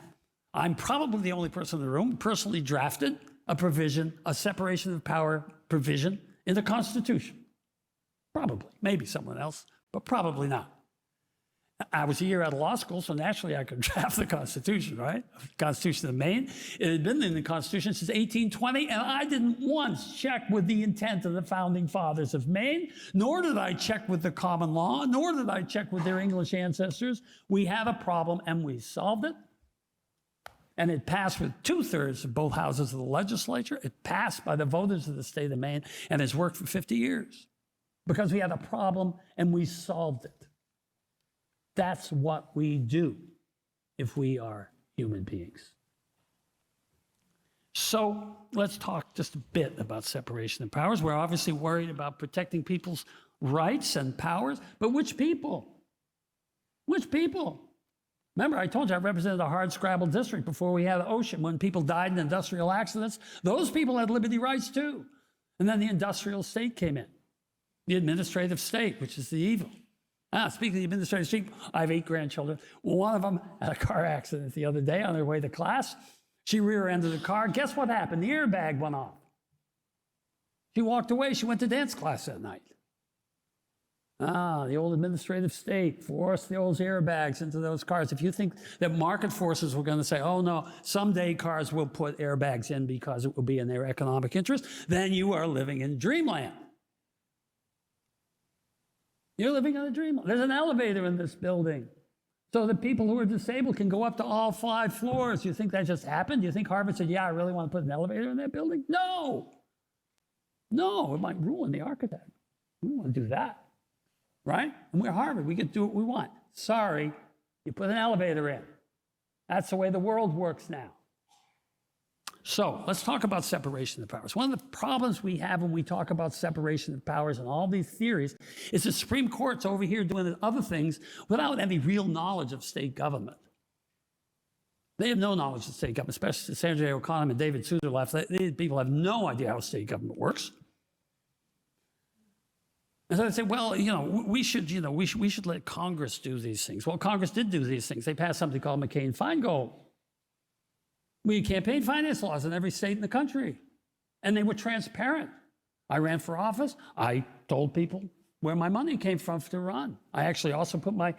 I'm probably the only person in the room who personally drafted a separation of power provision in the Constitution. Probably, maybe someone else, but probably not. I was a year out of law school, so naturally I could draft the Constitution, right? The Constitution of Maine. It had been in the Constitution since 1820, and I didn't once check with the intent of the founding fathers of Maine, nor did I check with the common law, nor did I check with their English ancestors. We had a problem, and we solved it. And it passed with 2/3 of both houses of the legislature. It passed by the voters of the state of Maine, and has worked for 50 years because we had a problem and we solved it. That's what we do if we are human beings. So let's talk just a bit about separation of powers. We're obviously worried about protecting people's rights and powers, but which people? Which people? Remember, I told you I represented a hard-scrabble district before we had the ocean. When people died in industrial accidents, those people had liberty rights too. And then the industrial state came in, the administrative state, which is the evil. Speaking of the administrative state, I have 8 grandchildren. One of them had a car accident the other day on their way to class. She rear-ended the car. Guess what happened? The airbag went off. She walked away. She went to dance class that night. The old administrative state forced those airbags into those cars. If you think that market forces were going to say, oh no, someday cars will put airbags in because it will be in their economic interest, then you are living in dreamland. You're living in a dreamland. There's an elevator in this building, so that people who are disabled can go up to all 5 floors. You think that just happened? You think Harvard said, yeah, I really want to put an elevator in that building? No, it might ruin the architect. We don't want to do that. Right? And we're Harvard. We can do what we want. Sorry, you put an elevator in. That's the way the world works now. So let's talk about separation of powers. One of the problems we have when we talk about separation of powers and all these theories is the Supreme Court's over here doing other things without any real knowledge of state government. They have no knowledge of state government, especially Sandra Day O'Connor and David Souter left. These people have no idea how state government works. And so I say, well, we should let Congress do these things. Well, Congress did do these things. They passed something called McCain-Feingold. We had campaign finance laws in every state in the country, and they were transparent. I ran for office. I told people where my money came from to run. I actually also put my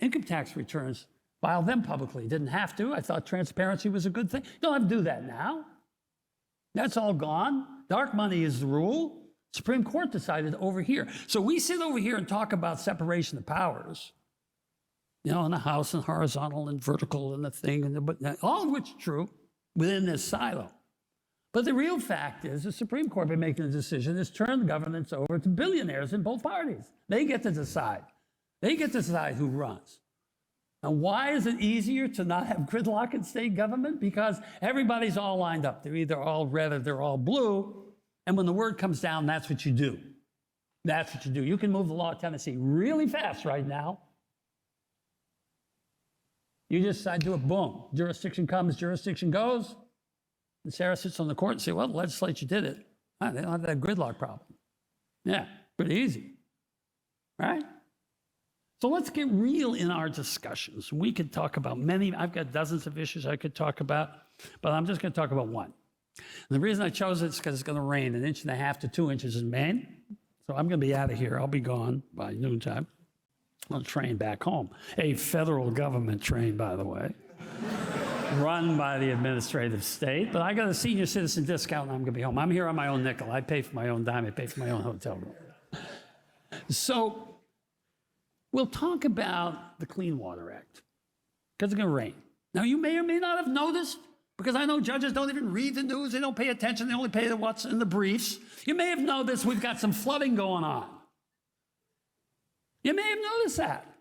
income tax returns, filed them publicly. Didn't have to. I thought transparency was a good thing. Don't have to do that now. That's all gone. Dark money is the rule. Supreme Court decided over here. So we sit over here and talk about separation of powers, you know, in the House and horizontal and vertical and the thing, and all of which is true within this silo. But the real fact is the Supreme Court, by making a decision, has turned governance over to billionaires in both parties. They get to decide. They get to decide who runs. And why is it easier to not have gridlock in state government? Because everybody's all lined up. They're either all red or they're all blue. And when the word comes down, that's what you do. That's what you do. You can move the law of Tennessee really fast right now. You just decide to do it, boom. Jurisdiction comes, jurisdiction goes. And Sarah sits on the court and says, well, the legislature did it. They don't have that gridlock problem. Yeah, pretty easy, right? So let's get real in our discussions. We could talk about many, I've got dozens of issues I could talk about, but I'm just going to talk about one. And the reason I chose it is because it's going to rain 1.5 inches to 2 inches in Maine. So I'm going to be out of here. I'll be gone by noontime. On a train back home. A federal government train, by the way, run by the administrative state. But I got a senior citizen discount and I'm going to be home. I'm here on my own nickel. I pay for my own dime. I pay for my own hotel room. So we'll talk about the Clean Water Act because it's going to rain. Now, you may or may not have noticed, because I know judges don't even read the news. They don't pay attention. They only pay what's in the briefs. You may have noticed we've got some flooding going on. You may have noticed that.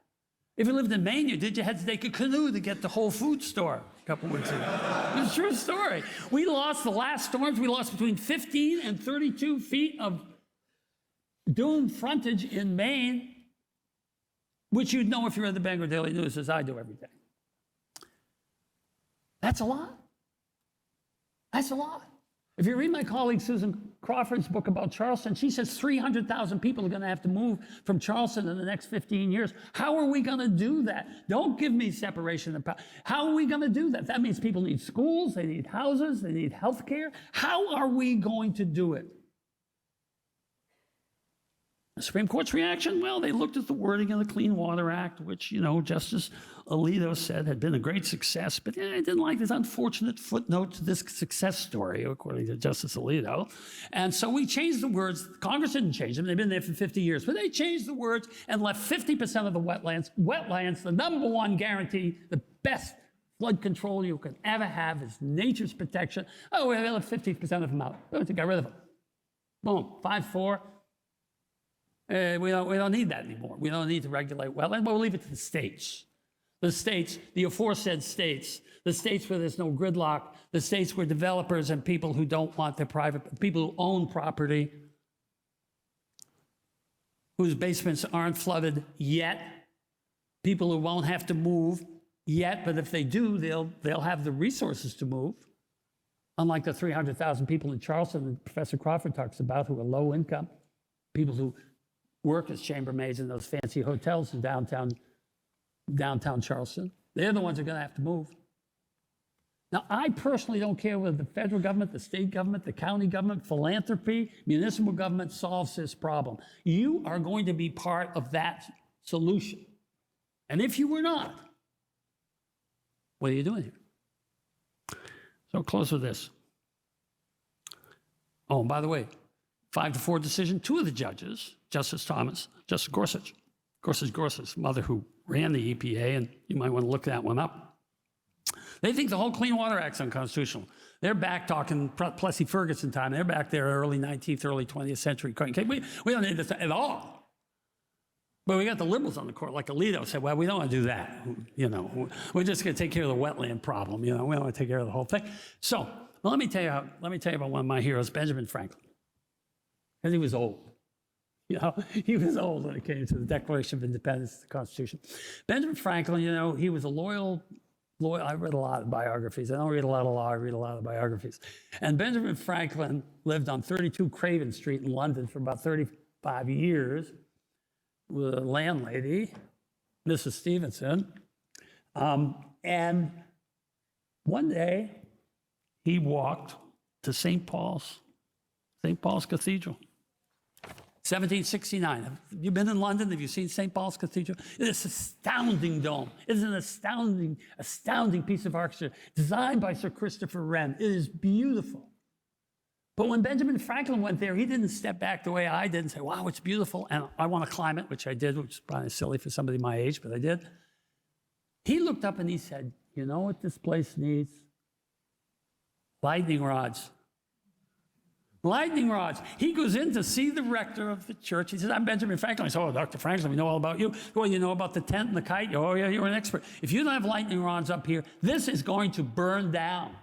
If you lived in Maine, you had to take a canoe to get to Whole Foods store a couple weeks ago. It's a true story. We lost the last storms. We lost between 15 and 32 feet of dune frontage in Maine, which you'd know if you read the Bangor Daily News, as I do every day. That's a lot. That's a lot. If you read my colleague Susan Crawford's book about Charleston, she says 300,000 people are going to have to move from Charleston in the next 15 years. How are we going to do that? Don't give me separation of power. How are we going to do that? That means people need schools, they need houses, they need health care. How are we going to do it? The Supreme Court's reaction? Well, they looked at the wording of the Clean Water Act, which, you know, Justice Alito said had been a great success, but I didn't like this unfortunate footnote to this success story, according to Justice Alito. And so we changed the words. Congress didn't change them. They've been there for 50 years, but they changed the words and left 50% of the wetlands. Wetlands, the number one guarantee, the best flood control you could ever have is nature's protection. Oh, we left 50% of them out. We got rid of them. Boom, 5-4. We don't need that anymore. We don't need to regulate wetlands. We'll leave it to the states. The states, the aforesaid states, the states where there's no gridlock, the states where developers and people who don't want their private, people who own property, whose basements aren't flooded yet, people who won't have to move yet, but if they do, they'll have the resources to move. Unlike the 300,000 people in Charleston that Professor Crawford talks about who are low income, people who work as chambermaids in those fancy hotels in downtown Charleston. They're the ones who are going to have to move. Now, I personally don't care whether the federal government, the state government, the county government, philanthropy, municipal government solves this problem. You are going to be part of that solution. And if you were not, what are you doing here? So I'll close with this. Oh, and by the way, 5-4 decision, 2 of the judges, Justice Thomas, Justice Gorsuch's mother who ran the EPA, and you might want to look that one up. They think the whole Clean Water Act's unconstitutional. They're back talking Plessy-Ferguson time. They're back there early 19th, early 20th century. We don't need this at all. But we got the liberals on the court, like Alito said, well, we don't want to do that. You know, we're just going to take care of the wetland problem. You know, we don't want to take care of the whole thing. So well, let me tell you about one of my heroes, Benjamin Franklin. Because he was old. You know, he was old when it came to the Declaration of Independence, the Constitution. Benjamin Franklin, you know, he was a loyal. I read a lot of biographies. I don't read a lot of law. I read a lot of biographies. And Benjamin Franklin lived on 32 Craven Street in London for about 35 years with a landlady, Mrs. Stevenson. And one day, he walked to St. Paul's Cathedral. 1769. Have you been in London? Have you seen St. Paul's Cathedral? It's an astounding dome. It is an astounding piece of architecture designed by Sir Christopher Wren. It is beautiful. But when Benjamin Franklin went there, he didn't step back the way I did and say, wow, it's beautiful, and I want to climb it, which I did, which is probably silly for somebody my age, but I did. He looked up and he said, you know what this place needs? Lightning rods. Lightning rods. He goes in to see the rector of the church. He says, I'm Benjamin Franklin. I said, oh, Dr. Franklin, we know all about you. Well, you know about the tent and the kite? Oh, yeah, you're an expert. If you don't have lightning rods up here, this is going to burn down.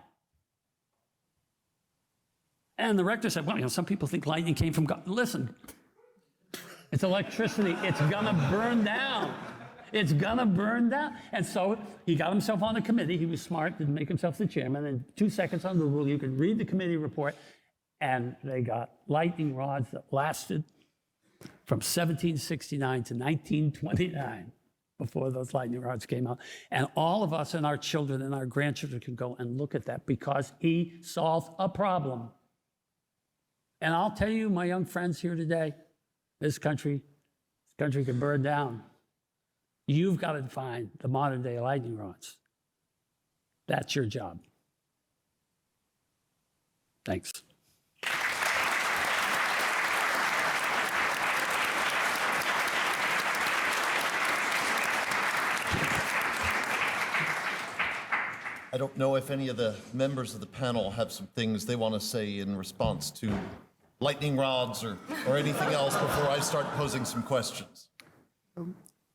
And the rector said, well, you know, some people think lightning came from God. Listen, it's electricity. It's going to burn down. It's going to burn down. And so he got himself on the committee. He was smart, didn't make himself the chairman. And 2 seconds on Google, you could read the committee report. And they got lightning rods that lasted from 1769 to 1929 before those lightning rods came out. And all of us and our children and our grandchildren can go and look at that because he solved a problem. And I'll tell you, my young friends here today, this country can burn down. You've got to find the modern day lightning rods. That's your job. Thanks. I don't know if any of the members of the panel have some things they want to say in response to lightning rods or anything else before I start posing some questions.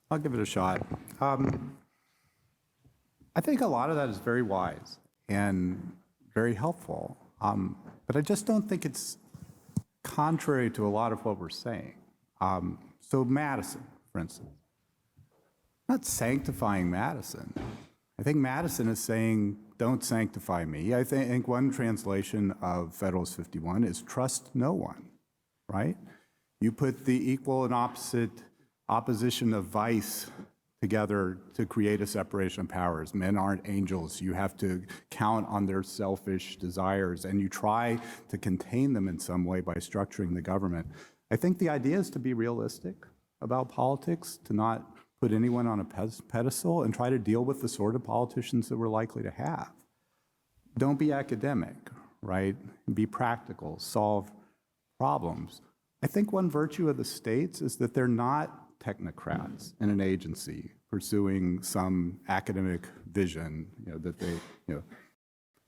I'll give it a shot. I think a lot of that is very wise and very helpful, but I just don't think it's contrary to a lot of what we're saying. So Madison, for instance, I'm not sanctifying Madison. I think Madison is saying, don't sanctify me. I think one translation of Federalist 51 is trust no one, right? You put the equal and opposite opposition of vice together to create a separation of powers. Men aren't angels. You have to count on their selfish desires, and you try to contain them in some way by structuring the government. I think the idea is to be realistic about politics, to not put anyone on a pedestal and try to deal with the sort of politicians that we're likely to have. Don't be academic, right? Be practical, solve problems. I think one virtue of the states is that they're not technocrats in an agency pursuing some academic vision, that they,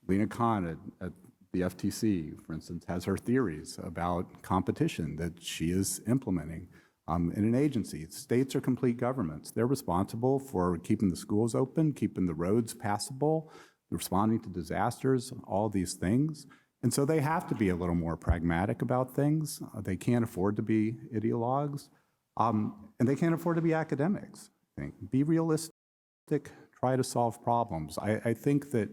Lena Khan at the FTC, for instance, has her theories about competition that she is implementing. In an agency. States are complete governments. They're responsible for keeping the schools open, keeping the roads passable, responding to disasters, all these things. And so they have to be a little more pragmatic about things. They can't afford to be ideologues, and they can't afford to be academics. I think. Be realistic, try to solve problems. I think that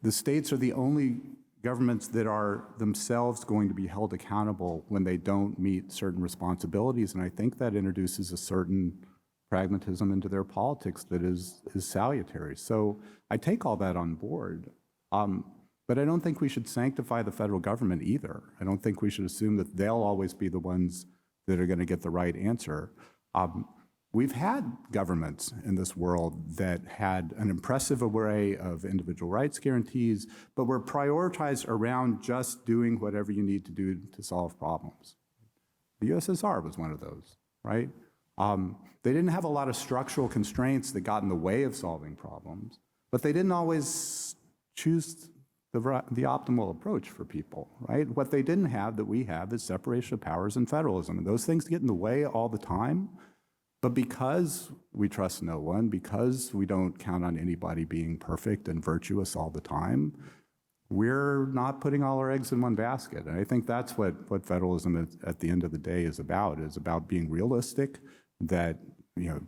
the states are the only governments that are themselves going to be held accountable when they don't meet certain responsibilities, and I think that introduces a certain pragmatism into their politics that is salutary. So I take all that on board, but I don't think we should sanctify the federal government either. I don't think we should assume that they'll always be the ones that are going to get the right answer. We've had governments in this world that had an impressive array of individual rights guarantees, but were prioritized around just doing whatever you need to do to solve problems. The USSR was one of those, right? They didn't have a lot of structural constraints that got in the way of solving problems, but they didn't always choose the optimal approach for people, right? What they didn't have that we have is separation of powers and federalism, and those things get in the way all the time. But because we trust no one, because we don't count on anybody being perfect and virtuous all the time, we're not putting all our eggs in one basket. And I think that's what federalism at the end of the day is about being realistic, that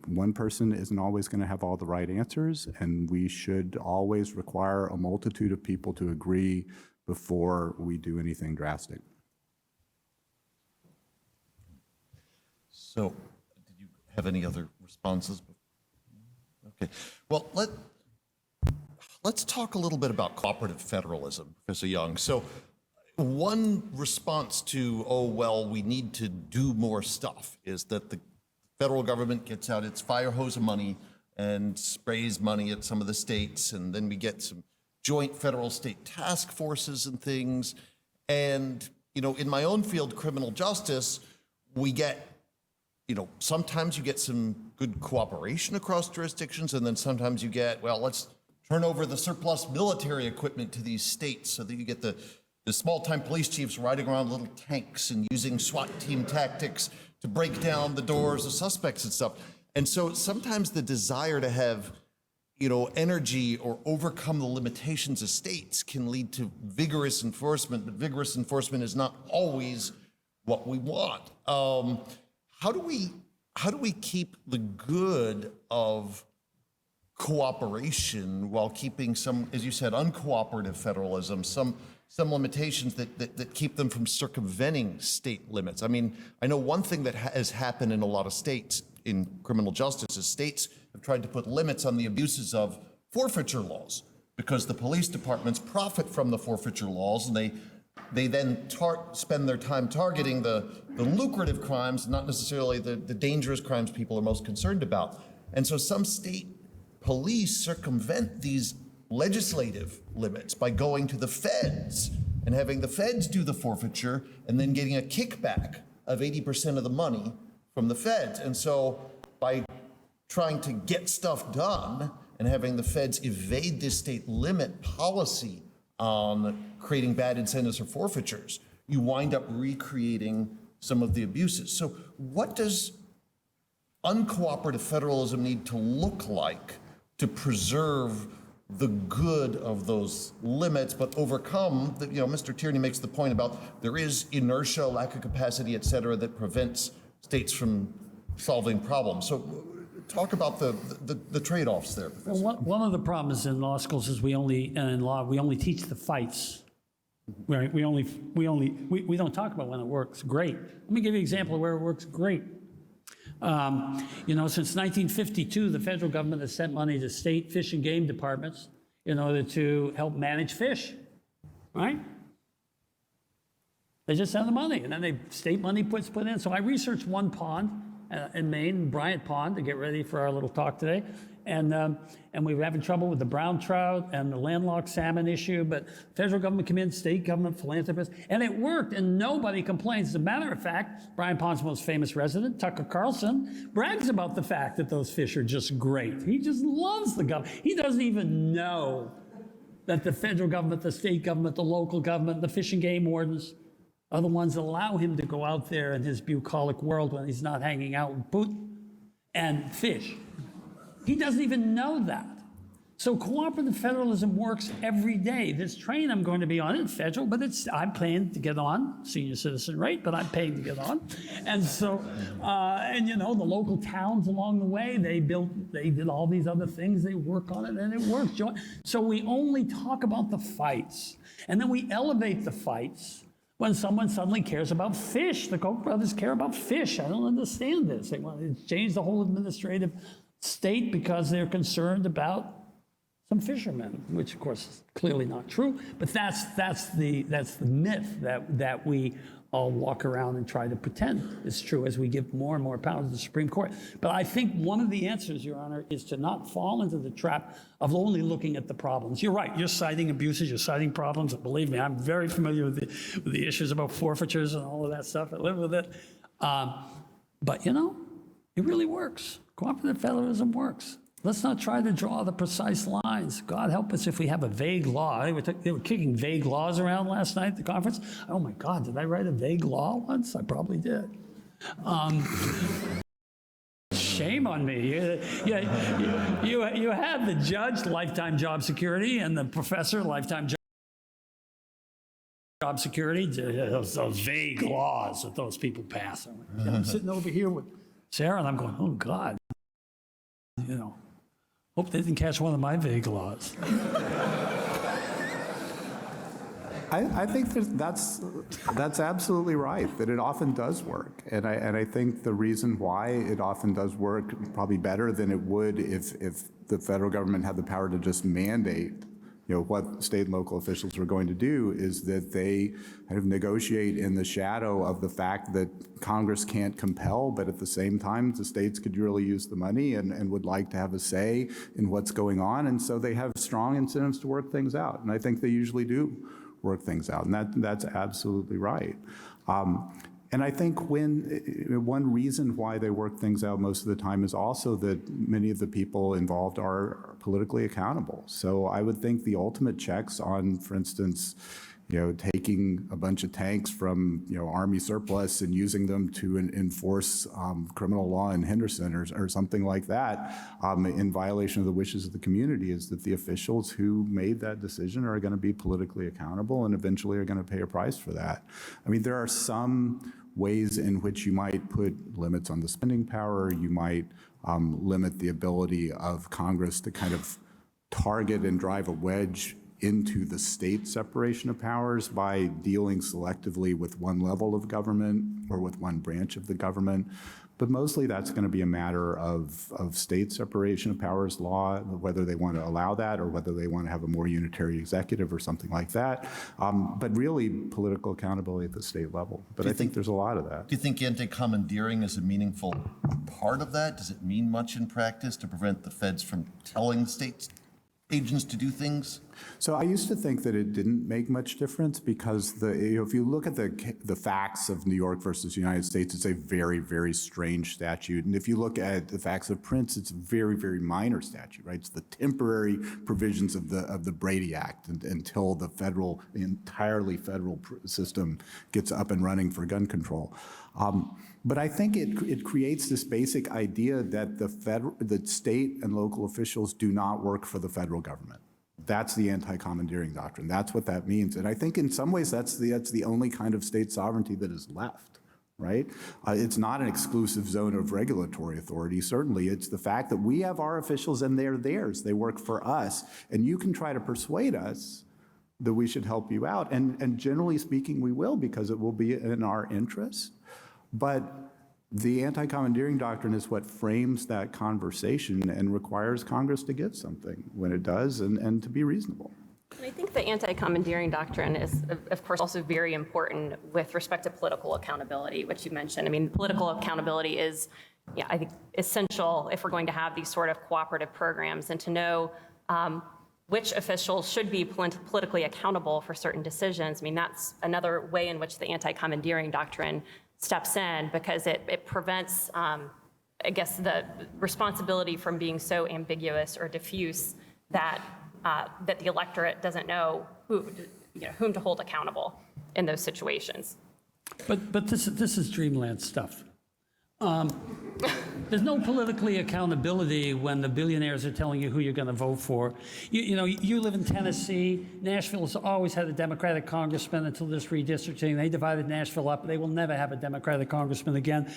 one person isn't always going to have all the right answers, and we should always require a multitude of people to agree before we do anything drastic. So, have any other responses? Okay. Well, let's talk a little bit about cooperative federalism, Professor Young. So one response to, oh, well, we need to do more stuff is that the federal government gets out its fire hose of money and sprays money at some of the states, and then we get some joint federal state task forces and things. And, you know, in my own field, criminal justice, we get, you know, sometimes you get some good cooperation across jurisdictions, and then sometimes you get, well, let's turn over the surplus military equipment to these states so that you get the small-time police chiefs riding around little tanks and using SWAT team tactics to break down the doors of suspects and stuff. And so sometimes the desire to have, you know, energy or overcome the limitations of states can lead to vigorous enforcement, but vigorous enforcement is not always what we want. How do we keep the good of cooperation while keeping some, as you said, uncooperative federalism, some limitations that keep them from circumventing state limits? I mean, I know one thing that has happened in a lot of states in criminal justice is states have tried to put limits on the abuses of forfeiture laws because the police departments profit from the forfeiture laws, and they then spend their time targeting the lucrative crimes, not necessarily the dangerous crimes people are most concerned about. And so some state police circumvent these legislative limits by going to the feds and having the feds do the forfeiture and then getting a kickback of 80% of the money from the feds. And so by trying to get stuff done and having the feds evade this state limit policy on creating bad incentives for forfeitures, you wind up recreating some of the abuses. So what does uncooperative federalism need to look like to preserve the good of those limits, but overcome the, you know, Mr. Tierney makes the point about there is inertia, lack of capacity, et cetera, that prevents states from solving problems. So talk about the trade-offs there. Well, one of the problems in law schools is we only teach the fights. We don't talk about when it works great. Let me give you an example of where it works great. You know, since 1952, the federal government has sent money to state fish and game departments in order to help manage fish, right? They just send the money, and then state money put in. So I researched one pond in Maine, Bryant Pond, to get ready for our little talk today. And we were having trouble with the brown trout and the landlocked salmon issue, but federal government came in, state government, philanthropists, and it worked, and nobody complains. As a matter of fact, Bryant Pond's most famous resident, Tucker Carlson, brags about the fact that those fish are just great. He just loves the government. He doesn't even know that the federal government, the state government, the local government, the fish and game wardens are the ones that allow him to go out there in his bucolic world when he's not hanging out with Putin and fish. He doesn't even know that. So cooperative federalism works every day. This train I'm going to be on is federal, but I'm paying to get on, senior citizen rate, but I'm paying to get on. And so, and you know, the local towns along the way, they did all these other things, they work on it, and it works. So we only talk about the fights, and then we elevate the fights when someone suddenly cares about fish. The Koch brothers care about fish. I don't understand this. They want to change the whole administrative state because they're concerned about some fishermen, which of course is clearly not true. But that's the myth that we all walk around and try to pretend is true as we give more and more power to the Supreme Court. But I think one of the answers, Your Honor, is to not fall into the trap of only looking at the problems. You're right, you're citing abuses, you're citing problems, and believe me, I'm very familiar with the issues about forfeitures and all of that stuff. I live with it. But you know, it really works. Cooperative federalism works. Let's not try to draw the precise lines. God help us if we have a vague law. They were kicking vague laws around last night at the conference. Oh my God, did I write a vague law once? I probably did. Shame on me. You had the judge, lifetime job security, and the professor, lifetime job security. Those vague laws that those people pass. I'm sitting over here with Sarah, and I'm going, oh God, you know. Hope they didn't catch one of my vague laws. I think that's absolutely right, that it often does work. And I think the reason why it often does work probably better than it would if the federal government had the power to just mandate what state and local officials are going to do is that they kind of negotiate in the shadow of the fact that Congress can't compel, but at the same time, the states could really use the money and would like to have a say in what's going on. And so they have strong incentives to work things out. And I think they usually do work things out. And that's absolutely right. And I think one reason why they work things out most of the time is also that many of the people involved are politically accountable. So I would think the ultimate checks on, for instance, taking a bunch of tanks from, Army surplus and using them to enforce criminal law in Henderson or something like that in violation of the wishes of the community is that the officials who made that decision are going to be politically accountable and eventually are going to pay a price for that. I mean, there are some ways in which you might put limits on the spending power. You might limit the ability of Congress to kind of target and drive a wedge into the state separation of powers by dealing selectively with one level of government or with one branch of the government. But mostly that's going to be a matter of state separation of powers law, whether they want to allow that or whether they want to have a more unitary executive or something like that. But really political accountability at the state level. But I think there's a lot of that. Do you think anti-commandeering is a meaningful part of that? Does it mean much in practice to prevent the feds from telling state agents to do things? So I used to think that it didn't make much difference because if you look at the facts of New York versus United States, it's a very, very strange statute. And if you look at the facts of Prince, it's a very, very minor statute, right? It's the temporary provisions of the Brady Act until the entirely federal system gets up and running for gun control. But I think it creates this basic idea that the state and local officials do not work for the federal government. That's the anti-commandeering doctrine. That's what that means. And I think in some ways that's the only kind of state sovereignty that is left, right? It's not an exclusive zone of regulatory authority. Certainly, it's the fact that we have our officials and they're theirs. They work for us. And you can try to persuade us that we should help you out. And generally speaking, we will, because it will be in our interest. But the anti-commandeering doctrine is what frames that conversation and requires Congress to give something when it does and to be reasonable. And I think the anti-commandeering doctrine is, of course, also very important with respect to political accountability, which you mentioned. I mean, political accountability is, I think, essential if we're going to have these sort of cooperative programs and to know which officials should be politically accountable for certain decisions. I mean, that's another way in which the anti-commandeering doctrine steps in, because it prevents, I guess, the responsibility from being so ambiguous or diffuse that that the electorate doesn't know whom to hold accountable in those situations. But this is dreamland stuff. There's no politically accountability when the billionaires are telling you who you're going to vote for. You live in Tennessee. Nashville has always had a Democratic congressman until this redistricting. They divided Nashville up. They will never have a Democratic congressman again.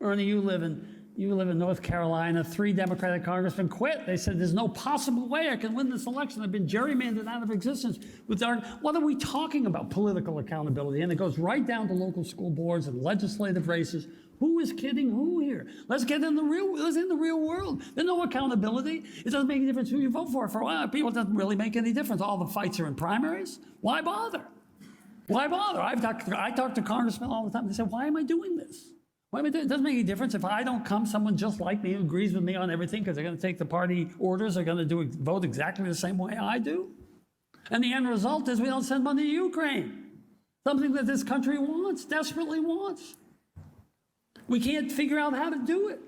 Ernie, you live in North Carolina. 3 Democratic congressmen quit. They said, there's no possible way I can win this election. I've been gerrymandered out of existence. What are we talking about? Political accountability. And it goes right down to local school boards and legislative races. Who is kidding who here? Let's get in the real world. There's no accountability. It doesn't make any difference who you vote for. For a lot of people, it doesn't really make any difference. All the fights are in primaries. Why bother? Why bother? I talk to congressmen all the time. They say, why am I doing this? It doesn't make any difference if I don't come, someone just like me who agrees with me on everything because they're going to take the party orders, they're going to vote exactly the same way I do. And the end result is we don't send money to Ukraine, something that this country wants, desperately wants. We can't figure out how to do it.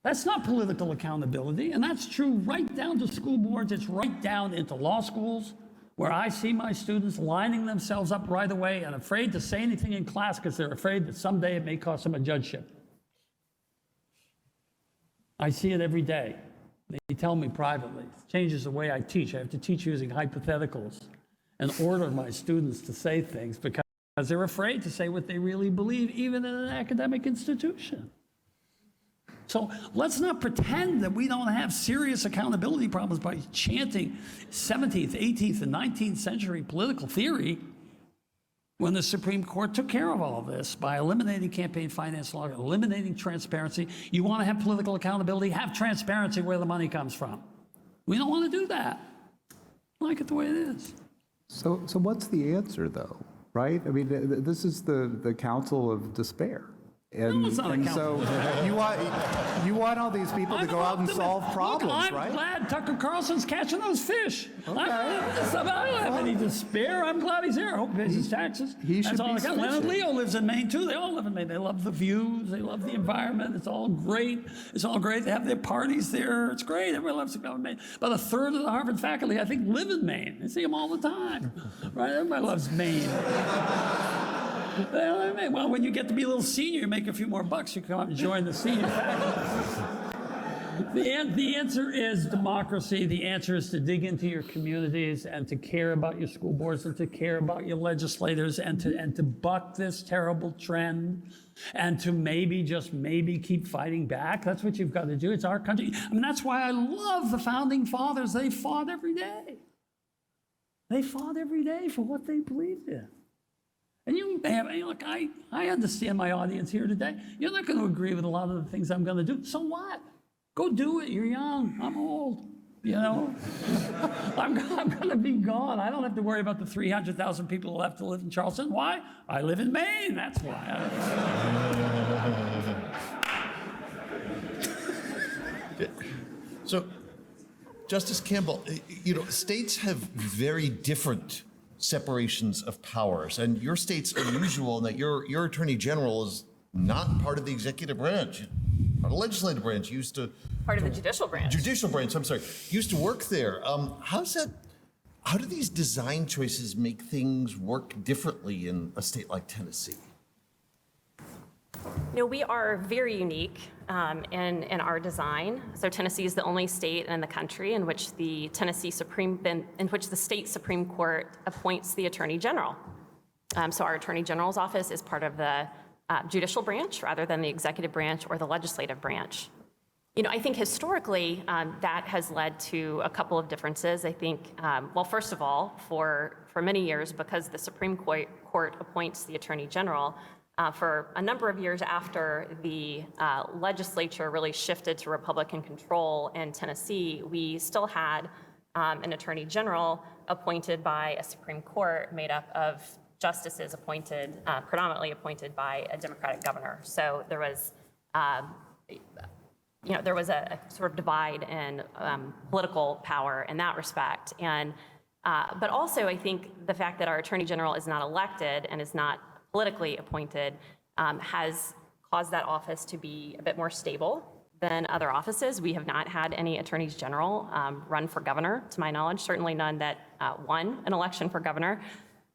That's not political accountability, and that's true right down to school boards. It's right down into law schools, where I see my students lining themselves up right away and afraid to say anything in class because they're afraid that someday it may cost them a judgeship. I see it every day. They tell me privately. It changes the way I teach. I have to teach using hypotheticals and order my students to say things because they're afraid to say what they really believe, even in an academic institution. So let's not pretend that we don't have serious accountability problems by chanting 17th, 18th, and 19th century political theory when the Supreme Court took care of all this by eliminating campaign finance law, eliminating transparency. You want to have political accountability? Have transparency where the money comes from. We don't want to do that. I like it the way it is. So what's the answer, though, right? I mean, this is the council of despair. And, it's not a and council so you want all these people to go out and solve problems, Look, I'm right? glad Tucker Carlson's catching those fish. Okay. I don't have any despair. I'm glad he's here. I hope he pays his taxes. he That's should all be I got. Leonard switching. Leo lives in Maine, too. They all live in Maine. They love the views. They love the environment. It's all great. It's all great. They have their parties there. It's great. Everyone loves to go to Maine. About a third of the Harvard faculty, I think, live in Maine. I see them all the time. Right? Everybody loves Maine. Well, when you get to be a little senior, you make a few more bucks, you come up and join the senior faculty. The answer is democracy. The answer is to dig into your communities and to care about your school boards and to care about your legislators and to buck this terrible trend and to maybe, just maybe, keep fighting back. That's what you've got to do. It's our country. I mean, that's why I love the Founding Fathers. They fought every day. They fought every day for what they believed in. And look, I understand my audience here today. You're not going to agree with a lot of the things I'm going to do. So what? Go do it. You're young. I'm old. You know, I'm going to be gone. I don't have to worry about the 300,000 people who have to live in Charleston. Why? I live in Maine. That's why. So, Justice Campbell, states have very different separations of powers, and your state's unusual in that your attorney general is not part of the executive branch, part of the legislative branch. Used to Part of the judicial branch. judicial branch. I'm sorry, used to work there. How do these design choices make things work differently in a state like Tennessee? We are very unique in our design. So Tennessee is the only state in the country in which the state Supreme Court appoints the Attorney General. So our Attorney General's office is part of the judicial branch rather than the executive branch or the legislative branch. I think historically that has led to a couple of differences. I think, well, first of all, for many years, because the Supreme Court appoints the Attorney General, for a number of years after the legislature really shifted to Republican control in Tennessee, we still had an Attorney General appointed by a Supreme Court made up of justices appointed, predominantly appointed by a Democratic governor. So there was, there was a sort of divide in political power in that respect. And, but also I think the fact that our Attorney General is not elected and is not politically appointed has caused that office to be a bit more stable than other offices. We have not had any attorneys general run for governor, to my knowledge, certainly none that won an election for governor.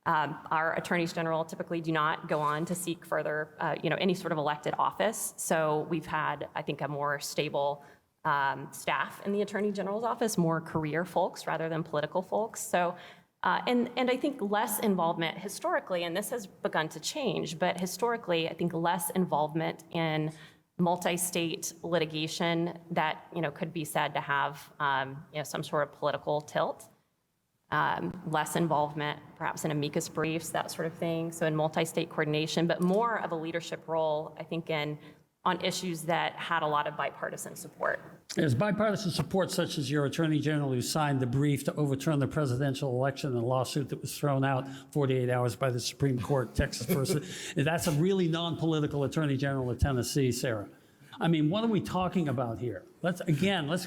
Our attorneys general typically do not go on to seek further, any sort of elected office. So we've had, I think, a more stable staff in the attorney general's office, more career folks rather than political folks. So. And I think less involvement historically, and this has begun to change, but historically, I think less involvement in multi-state litigation that, could be said to have, some sort of political tilt. Less involvement, perhaps in amicus briefs, that sort of thing. So in multi-state coordination, but more of a leadership role, I think, on issues that had a lot of bipartisan support. There's bipartisan support, such as your Attorney General who signed the brief to overturn the presidential election in a lawsuit that was thrown out 48 hours by the Supreme Court, Texas versus. That's a really non-political Attorney General of Tennessee, Sarah. I mean, what are we talking about here? Let's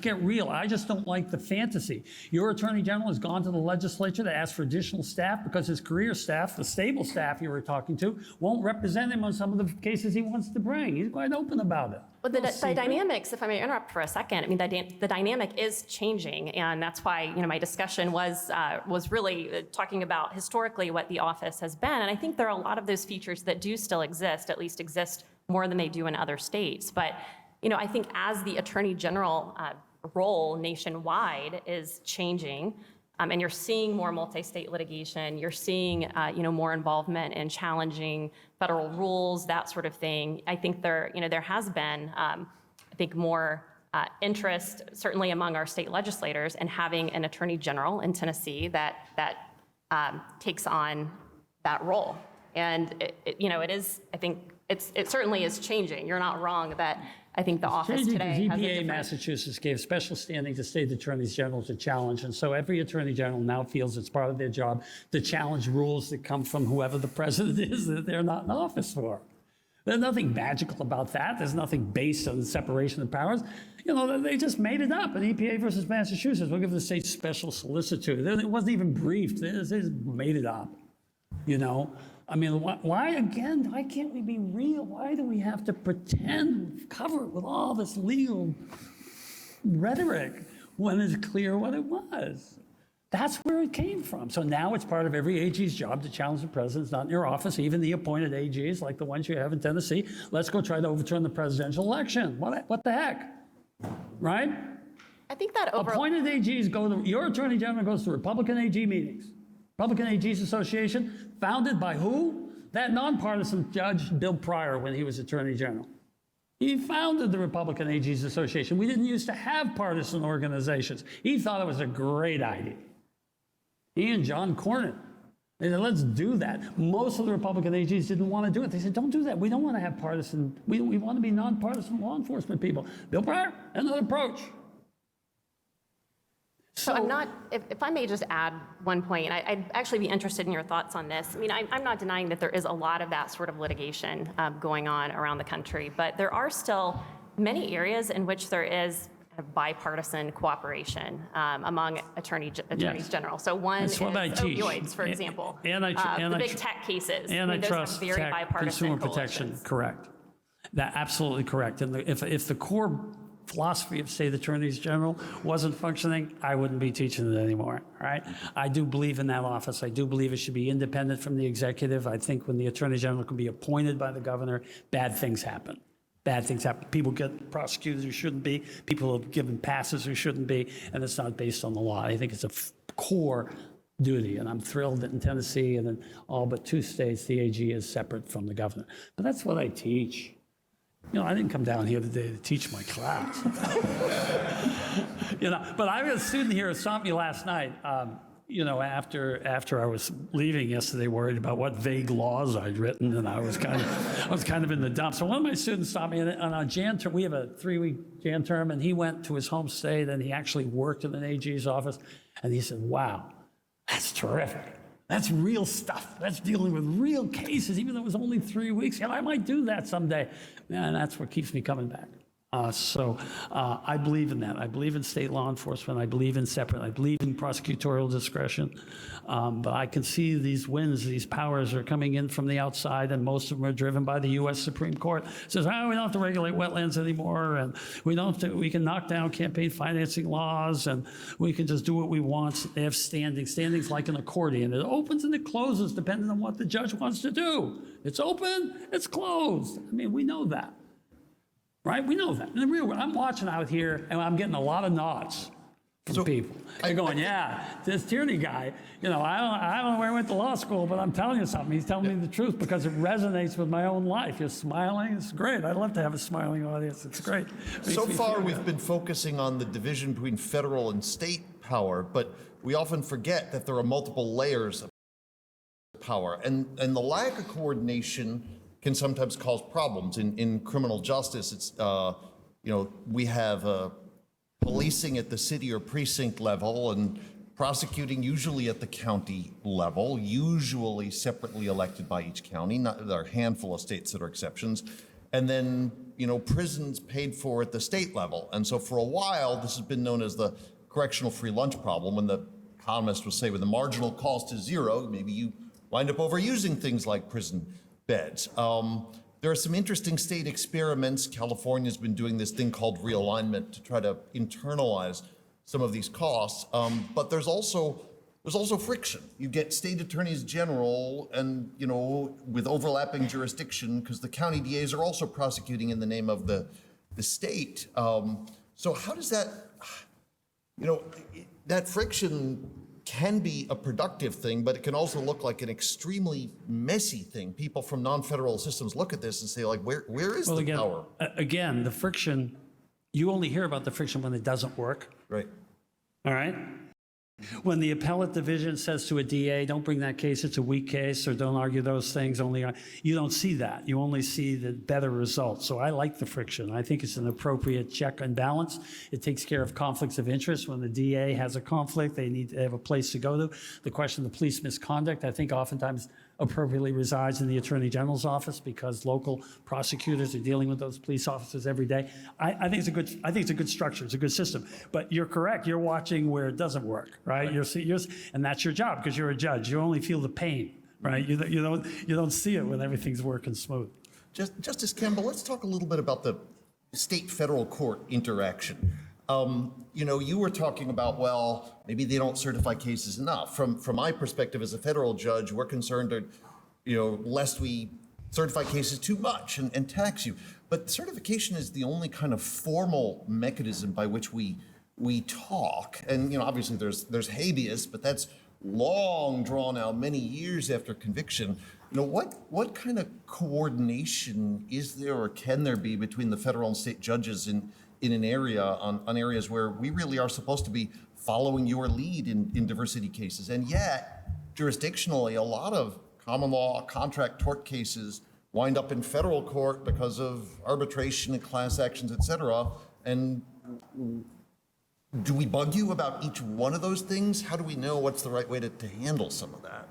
get real. I just don't like the fantasy. Your Attorney General has gone to the legislature to ask for additional staff because his career staff, the stable staff you were talking to, won't represent him on some of the cases he wants to bring. He's quite open about it. Well, the dynamics, if I may interrupt for a second, I mean, the dynamic is changing, and that's why, my discussion was really talking about historically what the office has been, and I think there are a lot of those features that do still exist, at least exist more than they do in other states. But, I think as the Attorney General role nationwide is changing, and you're seeing more multi-state litigation, you're seeing, more involvement in challenging federal rules, that sort of thing. I think there has been, more interest, certainly among our state legislators, in having an Attorney General in Tennessee that takes on that role. And it is, I think, it certainly is changing. You're not wrong that I think the office Changing today because has a EPA different. Massachusetts gave special standing to state attorneys general to challenge, and so every attorney general now feels it's part of their job to challenge rules that come from whoever the president is that they're not in office for. There's nothing magical about that. There's nothing based on the separation of powers. You know, they just made it up. And EPA versus Massachusetts, we'll give the state special solicitude. It wasn't even briefed. They just made it up. You know, I mean, why again? Why can't we be real? Why do we have to pretend, cover it with all this legal rhetoric when it's clear what it was? That's where it came from. So now it's part of every AG's job to challenge the president. It's not in your office, even the appointed AGs like the ones you have in Tennessee. Let's go try to overturn the presidential election. What the heck? Right? I think that Appointed AGs go to, your attorney general goes to Republican AG meetings. Republican AGs Association, founded by who? That nonpartisan judge, Bill Pryor, when he was attorney general. He founded the Republican AGs Association. We didn't used to have partisan organizations. He thought it was a great idea. He and John Cornyn, they said, let's do that. Most of the Republican AGs didn't want to do it. They said, don't do that. We don't want to have partisan, we want to be nonpartisan law enforcement people. Bill Pryor, another approach. So I'm not, if I may just add one point, and I'd actually be interested in your thoughts on this. I mean, I'm not denying that there is a lot of that sort of litigation going on around the country, but there are still many areas in which there is bipartisan cooperation among attorneys general. So one That's is what I teach. opioids, for example. The big tech cases. Antitrust, those are very tech, bipartisan consumer protection, coalitions. correct. That absolutely correct. And if the core philosophy of state attorneys general wasn't functioning, I wouldn't be teaching it anymore, all right? I do believe in that office. I do believe it should be independent from the executive. I think when the attorney general can be appointed by the governor, bad things happen. Bad things happen. People get prosecuted who shouldn't be. People are given passes who shouldn't be, and it's not based on the law. I think it's a core duty, and I'm thrilled that in Tennessee and in all but 2 states, the AG is separate from the governor. But that's what I teach. You know, I didn't come down here today to teach my class. You know, but I had a student here who stopped me last night. You know, after I was leaving yesterday, worried about what vague laws I'd written, and I was kind of in the dumps. So one of my students stopped me on a Jan term. We have a 3-week Jan term, and he went to his home state, and he actually worked in an AG's office, and he said, "Wow, that's terrific. That's real stuff. That's dealing with real cases, even though it was only 3 weeks. And I might do that someday." And that's what keeps me coming back. So I believe in that. I believe in state law enforcement. I believe in separate. I believe in prosecutorial discretion. But I can see these winds, these powers are coming in from the outside, and most of them are driven by the U.S. Supreme Court. It says, we don't have to regulate wetlands anymore, and we can knock down campaign financing laws, and we can just do what we want. They have standing. Standing's like an accordion. It opens and it closes depending on what the judge wants to do. It's open, it's closed. I mean, we know that. Right? We know that. In the real world, I'm watching out here, and I'm getting a lot of nods from people. They're going, yeah, this Tierney guy, you know, I don't know where he went to law school, but I'm telling you something. He's telling me the truth because it resonates with my own life. You're smiling. It's great. I'd love to have a smiling audience. It's great. So far, we've been focusing on the division between federal and state power, but we often forget that there are multiple layers of power, and the lack of coordination can sometimes cause problems. In criminal justice, it's, you know, we have policing at the city or precinct level and prosecuting usually at the county level, usually separately elected by each county. There are a handful of states that are exceptions. And then, you know, prisons paid for at the state level. And so for a while, this has been known as the correctional free lunch problem, when the economist would say when the marginal cost is zero, maybe you wind up overusing things like prison beds. There are some interesting state experiments. California's been doing this thing called realignment to try to internalize some of these costs, but there's also friction. You get state attorneys general, and you know, with overlapping jurisdiction, because the county DAs are also prosecuting in the name of the state. So how does that, you know, that friction can be a productive thing, but it can also look like an extremely messy thing. People from non-federal systems look at this and say, like, where is the power? Again, the friction, you only hear about the friction when it doesn't work. Right. All right? When the appellate division says to a DA, don't bring that case, it's a weak case, or don't argue those things, you don't see that. You only see the better results. So I like the friction. I think it's an appropriate check and balance. It takes care of conflicts of interest. When the DA has a conflict, they have a place to go to. The question of the police misconduct, I think oftentimes appropriately resides in the Attorney General's office because local prosecutors are dealing with those police officers every day. I think it's a good structure. It's a good system. But you're correct. You're watching where it doesn't work, right? And that's your job because you're a judge. You only feel the pain, right? You don't see it when everything's working smooth. Justice Campbell, let's talk a little bit about the state-federal court interaction. You were talking about, well, maybe they don't certify cases enough. From my perspective as a federal judge, we're concerned that, lest we certify cases too much and tax you. But certification is the only kind of formal mechanism by which we talk. And, obviously there's habeas, but that's long drawn out, many years after conviction. What kind of coordination is there or can there be between the federal and state judges in an area on areas where we really are supposed to be following your lead in diversity cases? And yet, jurisdictionally, a lot of common law, contract, tort cases wind up in federal court because of arbitration and class actions, et cetera. And do we bug you about each one of those things? How do we know what's the right way to handle some of that?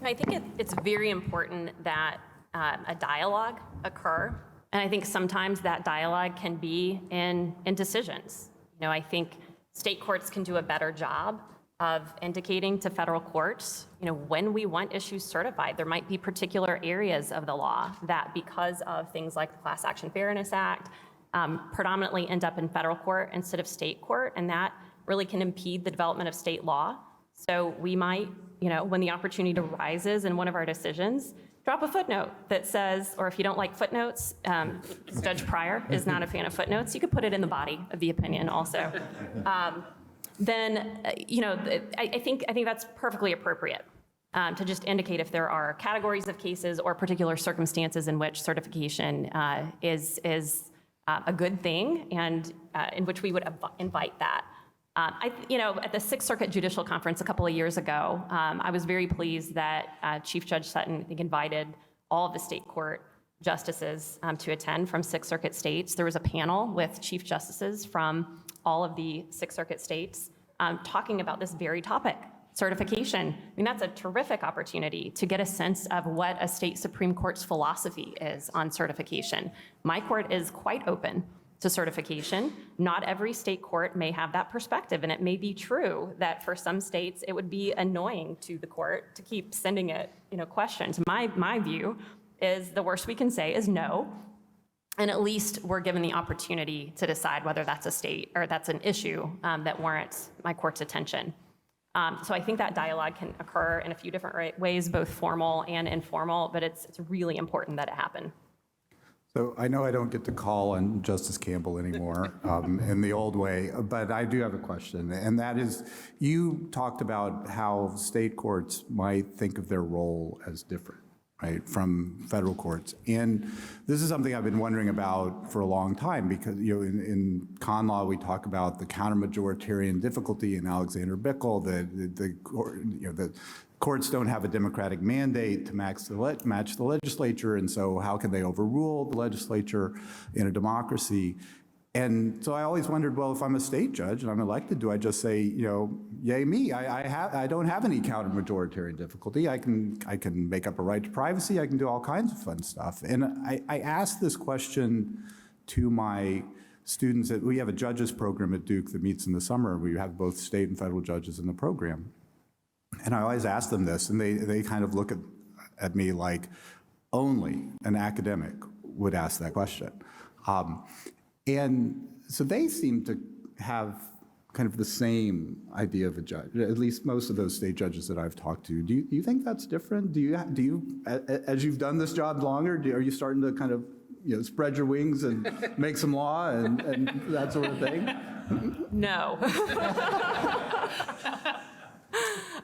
I think it's very important that a dialogue occur. And I think sometimes that dialogue can be in decisions. I think state courts can do a better job of indicating to federal courts, when we want issues certified. There might be particular areas of the law that, because of things like the Class Action Fairness Act, predominantly end up in federal court instead of state court, and that really can impede the development of state law. So we might, when the opportunity arises in one of our decisions, drop a footnote that says, or if you don't like footnotes, Judge Pryor is not a fan of footnotes, you could put it in the body of the opinion also. Then, I think that's perfectly appropriate to just indicate if there are categories of cases or particular circumstances in which certification is a good thing and in which we would invite that. At the Sixth Circuit Judicial Conference a couple of years ago, I was very pleased that Chief Judge Sutton, I think, invited all of the state court justices to attend from Sixth Circuit states. There was a panel with chief justices from all of the Sixth Circuit states talking about this very topic, certification. That's a terrific opportunity to get a sense of what a state Supreme Court's philosophy is on certification. My court is quite open to certification. Not every state court may have that perspective, and it may be true that for some states it would be annoying to the court to keep sending it, questions. My view is the worst we can say is no, and at least we're given the opportunity to decide whether that's a state or that's an issue that warrants my court's attention. So I think that dialogue can occur in a few different ways, both formal and informal, but it's really important that it happen. So I know I don't get to call on Justice Campbell anymore in the old way, but I do have a question, and that is, you talked about how state courts might think of their role as different, right, from federal courts. And this is something I've been wondering about for a long time because, in con law, we talk about the counter-majoritarian difficulty in Alexander Bickel, the courts don't have a democratic mandate to match the legislature, and so how can they overrule the legislature in a democracy? And so I always wondered, well, if I'm a state judge and I'm elected, do I just say, yay me, I don't have any counter-majoritarian difficulty. I can make up a right to privacy. I can do all kinds of fun stuff. And I asked this question to my students. We have a judges program at Duke that meets in the summer. We have both state and federal judges in the program. And I always ask them this, and they kind of look at me like only an academic would ask that question. And so they seem to have kind of the same idea of a judge, at least most of those state judges that I've talked to. Do you think that's different? Do you, as you've done this job longer, are you starting to kind of spread your wings and make some law and that sort of thing? No.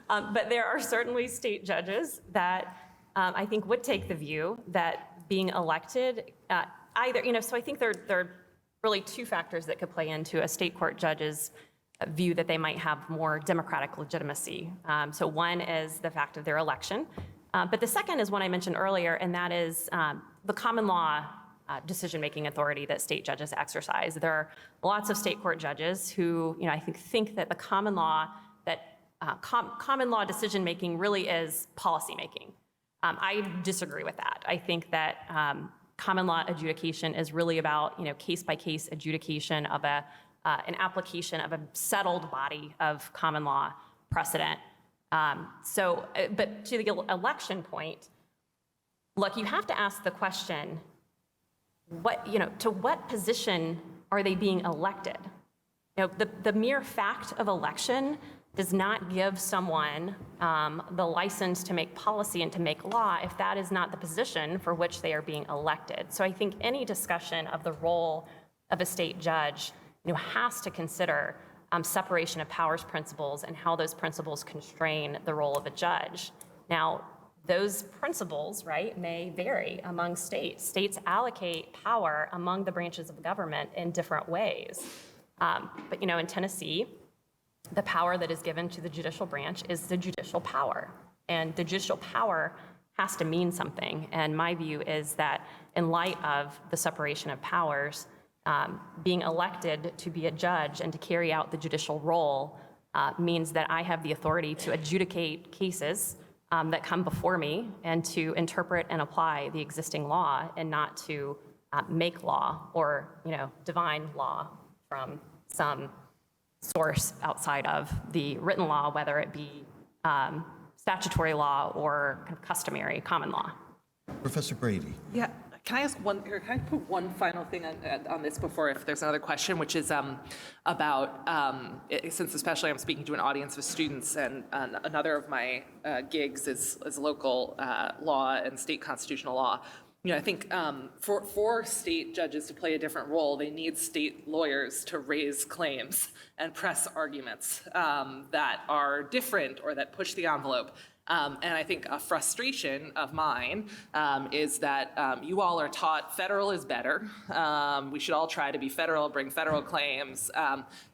But there are certainly state judges that I think would take the view that being elected either, so I think there are really two factors that could play into a state court judge's view that they might have more democratic legitimacy. So one is the fact of their election. But the second is one I mentioned earlier, and that is the common law decision-making authority that state judges exercise. There are lots of state court judges who, I think that the common law decision-making really is policy-making. I disagree with that. I think that common law adjudication is really about, case-by-case adjudication of an application of a settled body of common law precedent. But to the election point, look, you have to ask the question, to what position are they being elected? The mere fact of election does not give someone the license to make policy and to make law if that is not the position for which they are being elected. So I think any discussion of the role of a state judge has to consider separation of powers principles and how those principles constrain the role of a judge. Now, those principles, right, may vary among states. States allocate power among the branches of government in different ways. But in Tennessee, the power that is given to the judicial branch is the judicial power. And the judicial power has to mean something. And my view is that in light of the separation of powers, being elected to be a judge and to carry out the judicial role means that I have the authority to adjudicate cases that come before me and to interpret and apply the existing law and not to make law or, divine law from some source outside of the written law, whether it be statutory law or kind of customary common law. Professor Brady. Yeah, can I ask one, or can I put one final thing on this before if there's another question, which is about, since especially I'm speaking to an audience of students and another of my gigs is local law and state constitutional law. I think for state judges to play a different role, they need state lawyers to raise claims and press arguments that are different or that push the envelope. And I think a frustration of mine is that you all are taught federal is better. We should all try to be federal, bring federal claims,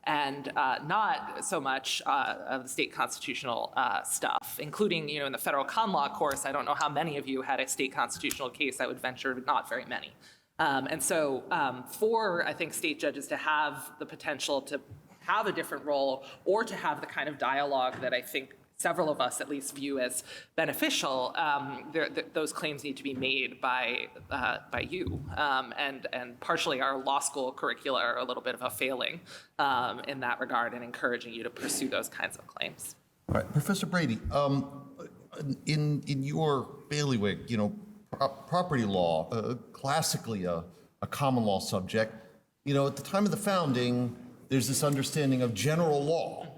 and not so much of the state constitutional stuff, including, in the federal con law course. I don't know how many of you had a state constitutional case. I would venture not very many. And so for, I think, state judges to have the potential to have a different role or to have the kind of dialogue that I think several of us at least view as beneficial, those claims need to be made by you. And partially our law school curricula are a little bit of a failing in that regard and encouraging you to pursue those kinds of claims. All right, Professor Brady, in your bailiwick, property law, classically a common law subject, at the time of the founding, there's this understanding of general law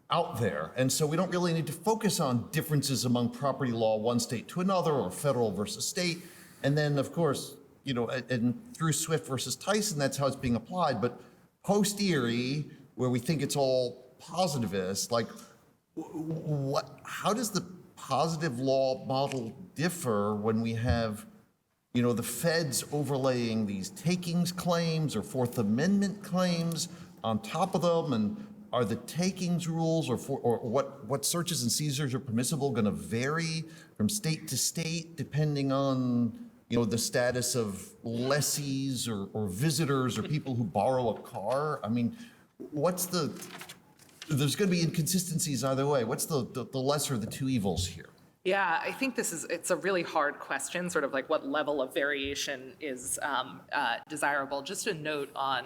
out there. And so we don't really need to focus on differences among property law, one state to another, or federal versus state. And then, of course, and through Swift versus Tyson, that's how it's being applied. But post-Erie, where we think it's all positivist, how does the positive law model differ when we have, the feds overlaying these takings claims or Fourth Amendment claims on top of them? And are the takings rules or what searches and seizures are permissible going to vary from state to state depending on the status of lessees or visitors or people who borrow a car? I mean, there's going to be inconsistencies either way. What's the lesser of the two evils here? Yeah, I think it's a really hard question, sort of like what level of variation is desirable. Just a note on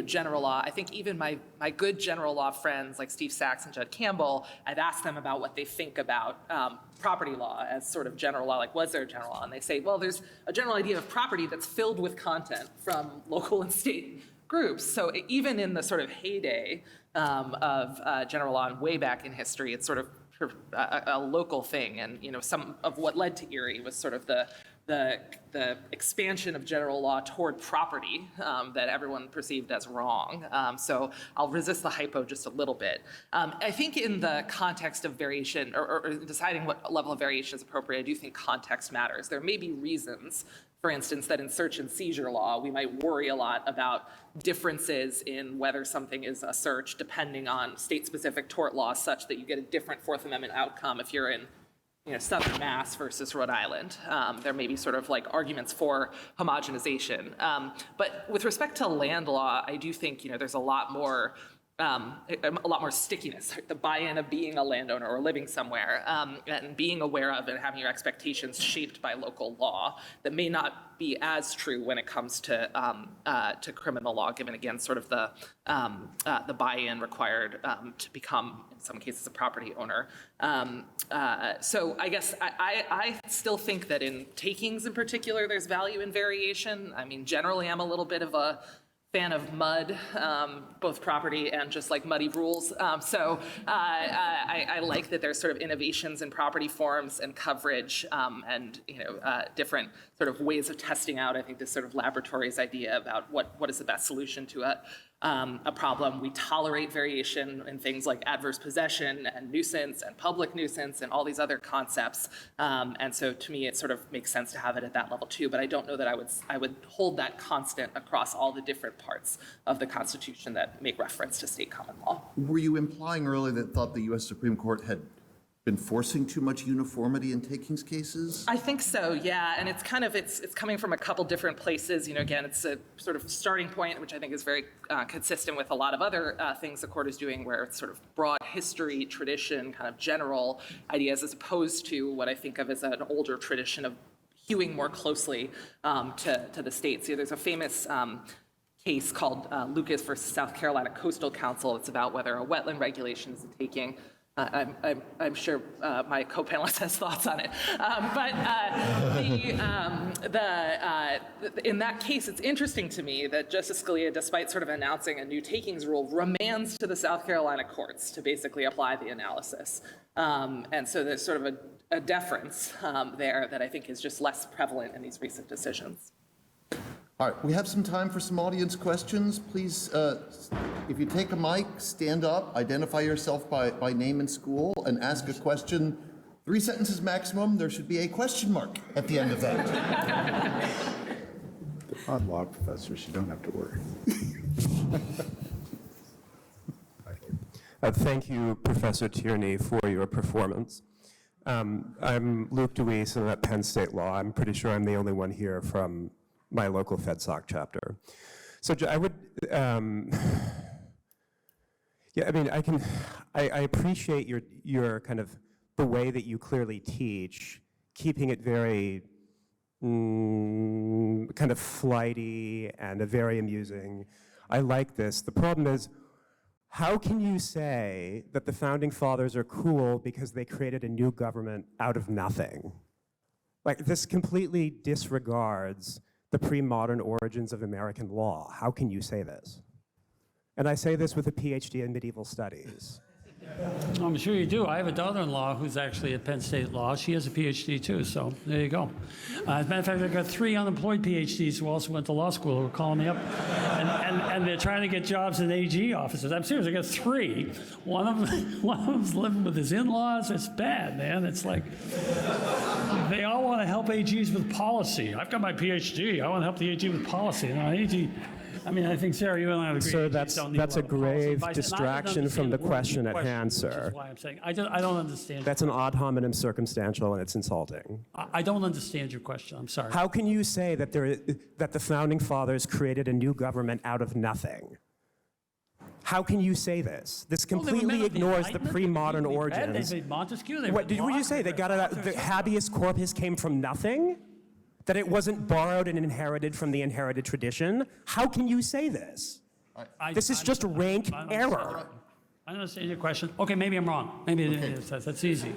general law. I think even my good general law friends like Steve Sachs and Judd Campbell, I've asked them about what they think about property law as sort of general law, like was there a general law? And they say, well, there's a general idea of property that's filled with content from local and state groups. So even in the sort of heyday of general law and way back in history, it's sort of a local thing. And some of what led to Erie was sort of the the expansion of general law toward property that everyone perceived as wrong. So I'll resist the hypo just a little bit. I think in the context of variation or deciding what level of variation is appropriate, I do think context matters. There may be reasons, for instance, that in search and seizure law, we might worry a lot about differences in whether something is a search depending on state-specific tort laws such that you get a different Fourth Amendment outcome if you're in Southern Mass versus Rhode Island. There may be sort of like arguments for homogenization. But with respect to land law, I do think there's a lot more stickiness, the buy-in of being a landowner or living somewhere, and being aware of and having your expectations shaped by local law that may not be as true when it comes to criminal law, given again sort of the buy-in required to become, in some cases, a property owner. So I guess I still think that in takings in particular, there's value in variation. I mean, generally, I'm a little bit of a fan of mud, both property and just like muddy rules. So I like that there's sort of innovations in property forms and coverage and different sort of ways of testing out. I think this sort of laboratory's idea about what is the best solution to a problem. We tolerate variation in things like adverse possession and nuisance and public nuisance and all these other concepts. And so to me, it sort of makes sense to have it at that level too. But I don't know that I would hold that constant across all the different parts of the Constitution that make reference to state common law. Were you implying earlier that thought the U.S. Supreme Court had been forcing too much uniformity in takings cases? I think so, yeah, and it's kind of, it's coming from a couple different places. Again, it's a sort of starting point, which I think is very consistent with a lot of other things the court is doing, where it's sort of broad history, tradition, kind of general ideas, as opposed to what I think of as an older tradition of hewing more closely to the states. There's a famous case called Lucas versus South Carolina Coastal Council. It's about whether a wetland regulation is a taking. I'm sure my co-panelist has thoughts on it. In that case, it's interesting to me that Justice Scalia, despite sort of announcing a new takings rule, remands to the South Carolina courts to basically apply the analysis. And so there's sort of a deference there that I think is just less prevalent in these recent decisions. All right, we have some time for some audience questions. Please, if you take a mic, stand up, identify yourself by name and school, and ask a question. 3 sentences maximum. There should be a question mark at the end of that. Odd law professors, you don't have to worry. Thank you, Professor Tierney, for your performance. I'm Luke DeWeese, and I'm at Penn State Law. I'm pretty sure I'm the only one here from my local FedSoc chapter. So I would, yeah, I mean, I appreciate your kind of, the way that you clearly teach, keeping it very kind of flighty and very amusing. I like this. The problem is, how can you say that the Founding Fathers are cool because they created a new government out of nothing? Like, this completely disregards the pre-modern origins of American law. How can you say this? And I say this with a PhD in medieval studies. I'm sure you do. I have a daughter-in-law who's actually at Penn State Law. She has a PhD too, so there you go. As a matter of fact, I've got 3 unemployed PhDs who also went to law school who are calling me up, and they're trying to get jobs in AG offices. I'm serious, I got 3. One of them's living with his in-laws. It's bad, man. It's like, they all want to help AGs with policy. I've got my PhD. I want to help the AG with policy. AG, I mean, I think, Sarah, you and I would agree. So that's a grave distraction from the question at hand, sir. Which is why I'm saying, I don't understand. That's an ad hominem circumstantial, and it's insulting. I don't understand your question. I'm sorry. How can you say that that the Founding Fathers created a new government out of nothing? How can you say this? This completely ignores the pre-modern origins. They made Montesquieu. What did you say? They got it. The habeas corpus came from nothing? That it wasn't borrowed and inherited from the inherited tradition? How can you say this? This is just rank error. I understand your question. Okay, maybe I'm wrong. Maybe it is. That's easy.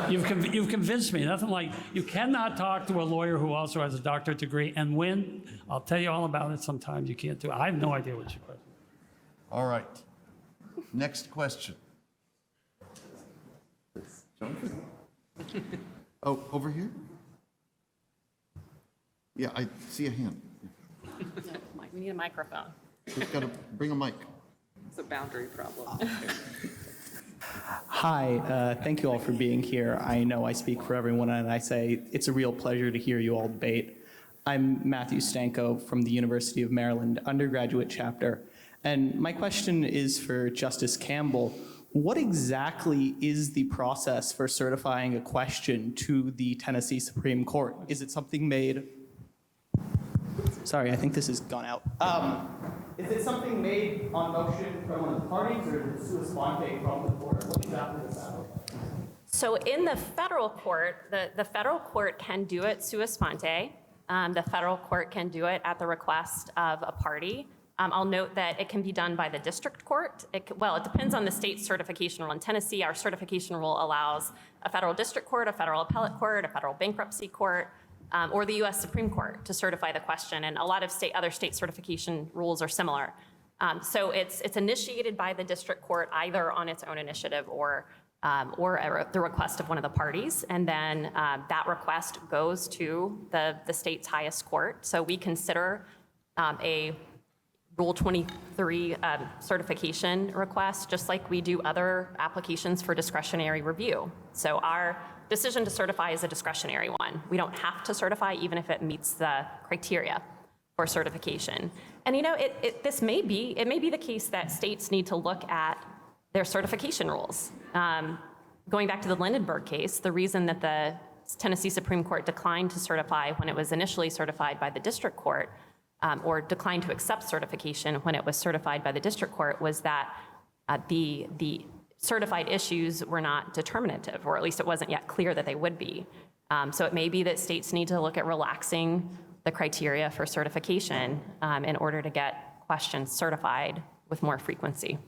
You've convinced me. Nothing like, you cannot talk to a lawyer who also has a doctorate degree and win. I'll tell you all about it sometime. You can't do it. I have no idea what your question is. All right. Next question. Oh, over here? Yeah, I see a hand. We need a microphone. Just got to bring a mic. It's a boundary problem. Hi, thank you all for being here. I know I speak for everyone, and I say it's a real pleasure to hear you all debate. I'm Matthew Stanko from the University of Maryland undergraduate chapter, and my question is for Justice Campbell. What exactly is the process for certifying a question to the Tennessee Supreme Court? Is it something made? Sorry, I think this has gone out. Is it something made on motion from one of the parties, or is it sua sponte from the court? What exactly does that look like? So in the federal court, the federal court can do it sua sponte. The federal court can do it at the request of a party. I'll note that it can be done by the district court. Well, it depends on the state certification rule. In Tennessee, our certification rule allows a federal district court, a federal appellate court, a federal bankruptcy court, or the U.S. Supreme Court to certify the question. And a lot of other state certification rules are similar. So it's initiated by the district court either on its own initiative or at the request of one of the parties. And then that request goes to the state's highest court. So we consider a Rule 23 certification request, just like we do other applications for discretionary review. So our decision to certify is a discretionary one. We don't have to certify even if it meets the criteria for certification. And you know, it may be the case that states need to look at their certification rules. Going back to the Lindenberg case, the reason that the Tennessee Supreme Court declined to certify when it was initially certified by the district court, or declined to accept certification when it was certified by the district court, was that the certified issues were not determinative, or at least it wasn't yet clear that they would be. So it may be that states need to look at relaxing the criteria for certification in order to get questions certified with more frequency.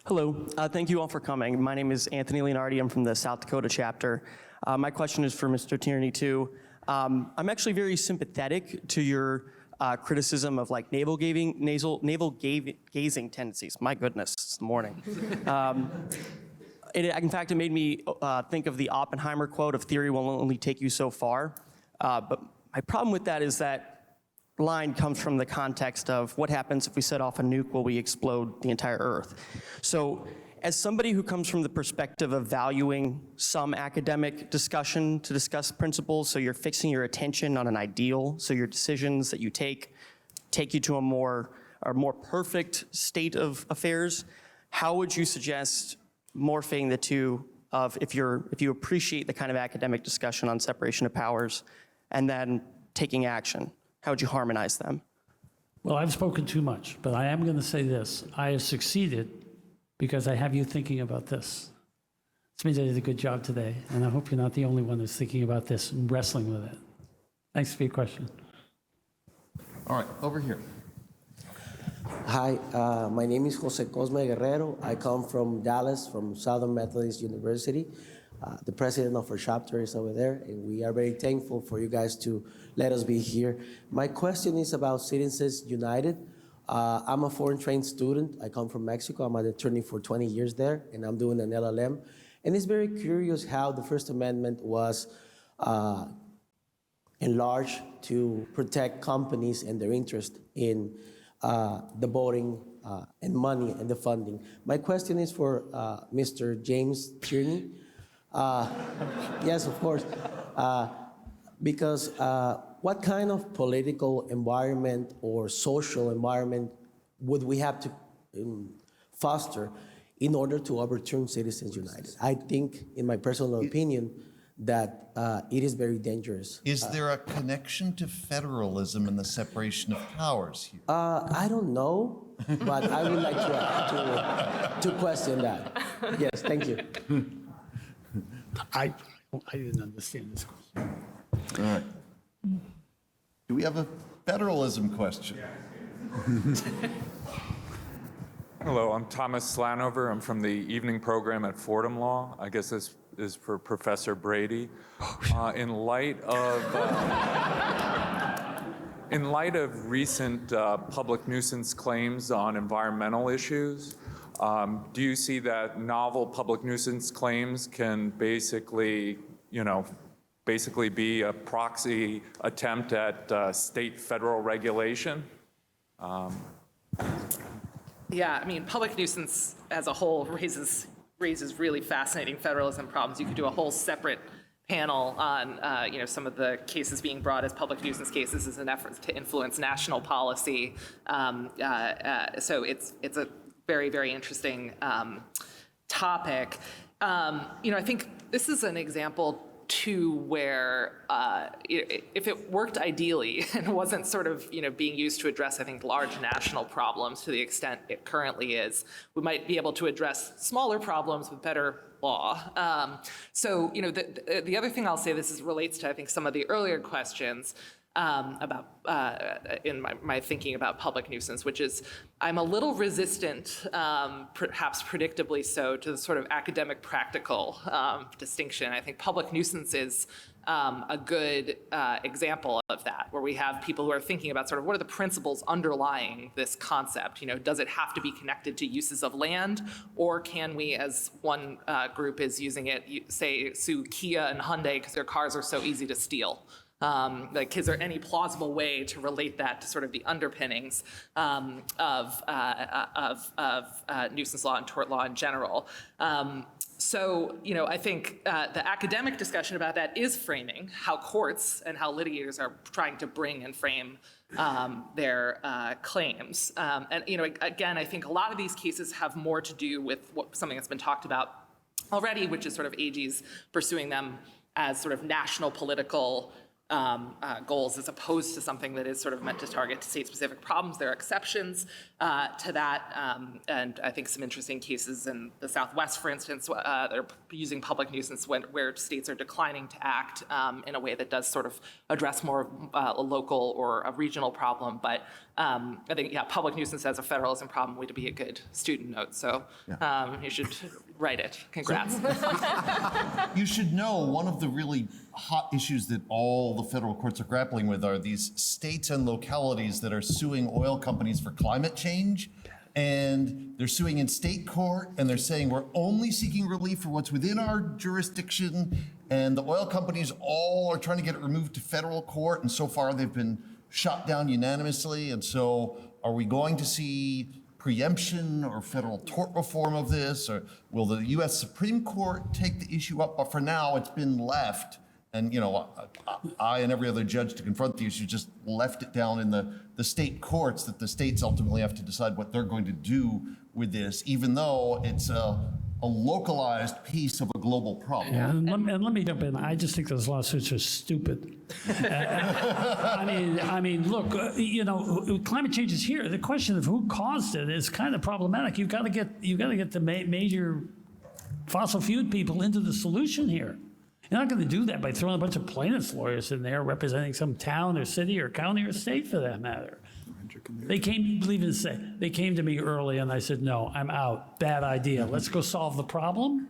Hello, thank you all for coming. My name is Anthony Leonardi. I'm from the South Dakota chapter. My question is for Mr. Tierney too. I'm actually very sympathetic to your criticism of like navel gazing tendencies. My goodness, it's the morning. In fact, it made me think of the Oppenheimer quote of "Theory will only take you so far." But my problem with that is that line comes from the context of what happens if we set off a nuke, will we explode the entire Earth? So as somebody who comes from the perspective of valuing some academic discussion to discuss principles, so you're fixing your attention on an ideal, so your decisions that you take you to a more perfect state of affairs, how would you suggest morphing the two of if you appreciate the kind of academic discussion on separation of powers and then taking action? How would you harmonize them? Well, I've spoken too much, but I am going to say this. I have succeeded because I have you thinking about this. This means I did a good job today, and I hope you're not the only one that's thinking about this and wrestling with it. Thanks for your question. All right, over here. Hi, my name is Jose Cosme Guerrero. I come from Dallas, from Southern Methodist University. The president of our chapter is over there, and we are very thankful for you guys to let us be here. My question is about Citizens United. I'm a foreign trained student. I come from Mexico. I'm an attorney for 20 years there, and I'm doing an LLM. And it's very curious how the First Amendment was enlarged to protect companies and their interest in the voting and money and the funding. My question is for Mr. James Tierney. Yes, of course. Because what kind of political environment or social environment would we have to foster in order to overturn Citizens United? I think, in my personal opinion, that it is very dangerous. Is there a connection to federalism and the separation of powers here? I don't know, but I would like to question that. Yes, thank you. I didn't understand this question. All right. Do we have a federalism question? Hello, I'm Thomas Slanover. I'm from the evening program at Fordham Law. I guess this is for Professor Brady. In light of recent public nuisance claims on environmental issues, Do you see that novel public nuisance claims can basically, basically be a proxy attempt at state federal regulation? Yeah, I mean, public nuisance as a whole raises really fascinating federalism problems. You could do a whole separate panel on, some of the cases being brought as public nuisance cases as an effort to influence national policy. So it's a very, very interesting topic. I think this is an example too where if it worked ideally and wasn't sort of being used to address, I think, large national problems to the extent it currently is, we might be able to address smaller problems with better law. So the other thing I'll say, relates to, I think, some of the earlier questions about in my thinking about public nuisance, which is I'm a little resistant, perhaps predictably so, to the sort of academic practical distinction. I think public nuisance is a good example of that, where we have people who are thinking about sort of what are the principles underlying this concept. Does it have to be connected to uses of land, or can we, as one group is using it, say sue Kia and Hyundai because their cars are so easy to steal? Is there any plausible way to relate that to sort of the underpinnings of nuisance law and tort law in general? So, I think the academic discussion about that is framing how courts and how litigators are trying to bring and frame their claims. And again, I think a lot of these cases have more to do with something that's been talked about already, which is sort of AGs pursuing them as sort of national political goals, as opposed to something that is sort of meant to target state-specific problems. There are exceptions to that, and I think some interesting cases in the Southwest, for instance, that are using public nuisance where states are declining to act in a way that does sort of address more a local or a regional problem. But I think, public nuisance as a federalism problem would be a good student note. So you should write it. Congrats. You should know one of the really hot issues that all the federal courts are grappling with are these states and localities that are suing oil companies for climate change. And they're suing in state court, and they're saying we're only seeking relief for what's within our jurisdiction. And the oil companies all are trying to get it removed to federal court, and so far they've been shot down unanimously. And so are we going to see preemption or federal tort reform of this, or will the U.S. Supreme Court take the issue up? But for now, it's been left. And, I and every other judge to confront the issue just left it down in the state courts, that the states ultimately have to decide what they're going to do with this, even though it's a localized piece of a global problem. Yeah, and let me jump in. I just think those lawsuits are stupid. I mean, look, climate change is here. The question of who caused it is kind of problematic. You've got to get the major fossil fuel people into the solution here. You're not going to do that by throwing a bunch of plaintiffs' lawyers in there representing some town or city or county or state for that matter. They came to me early and I said, no, I'm out. Bad idea. Let's go solve the problem.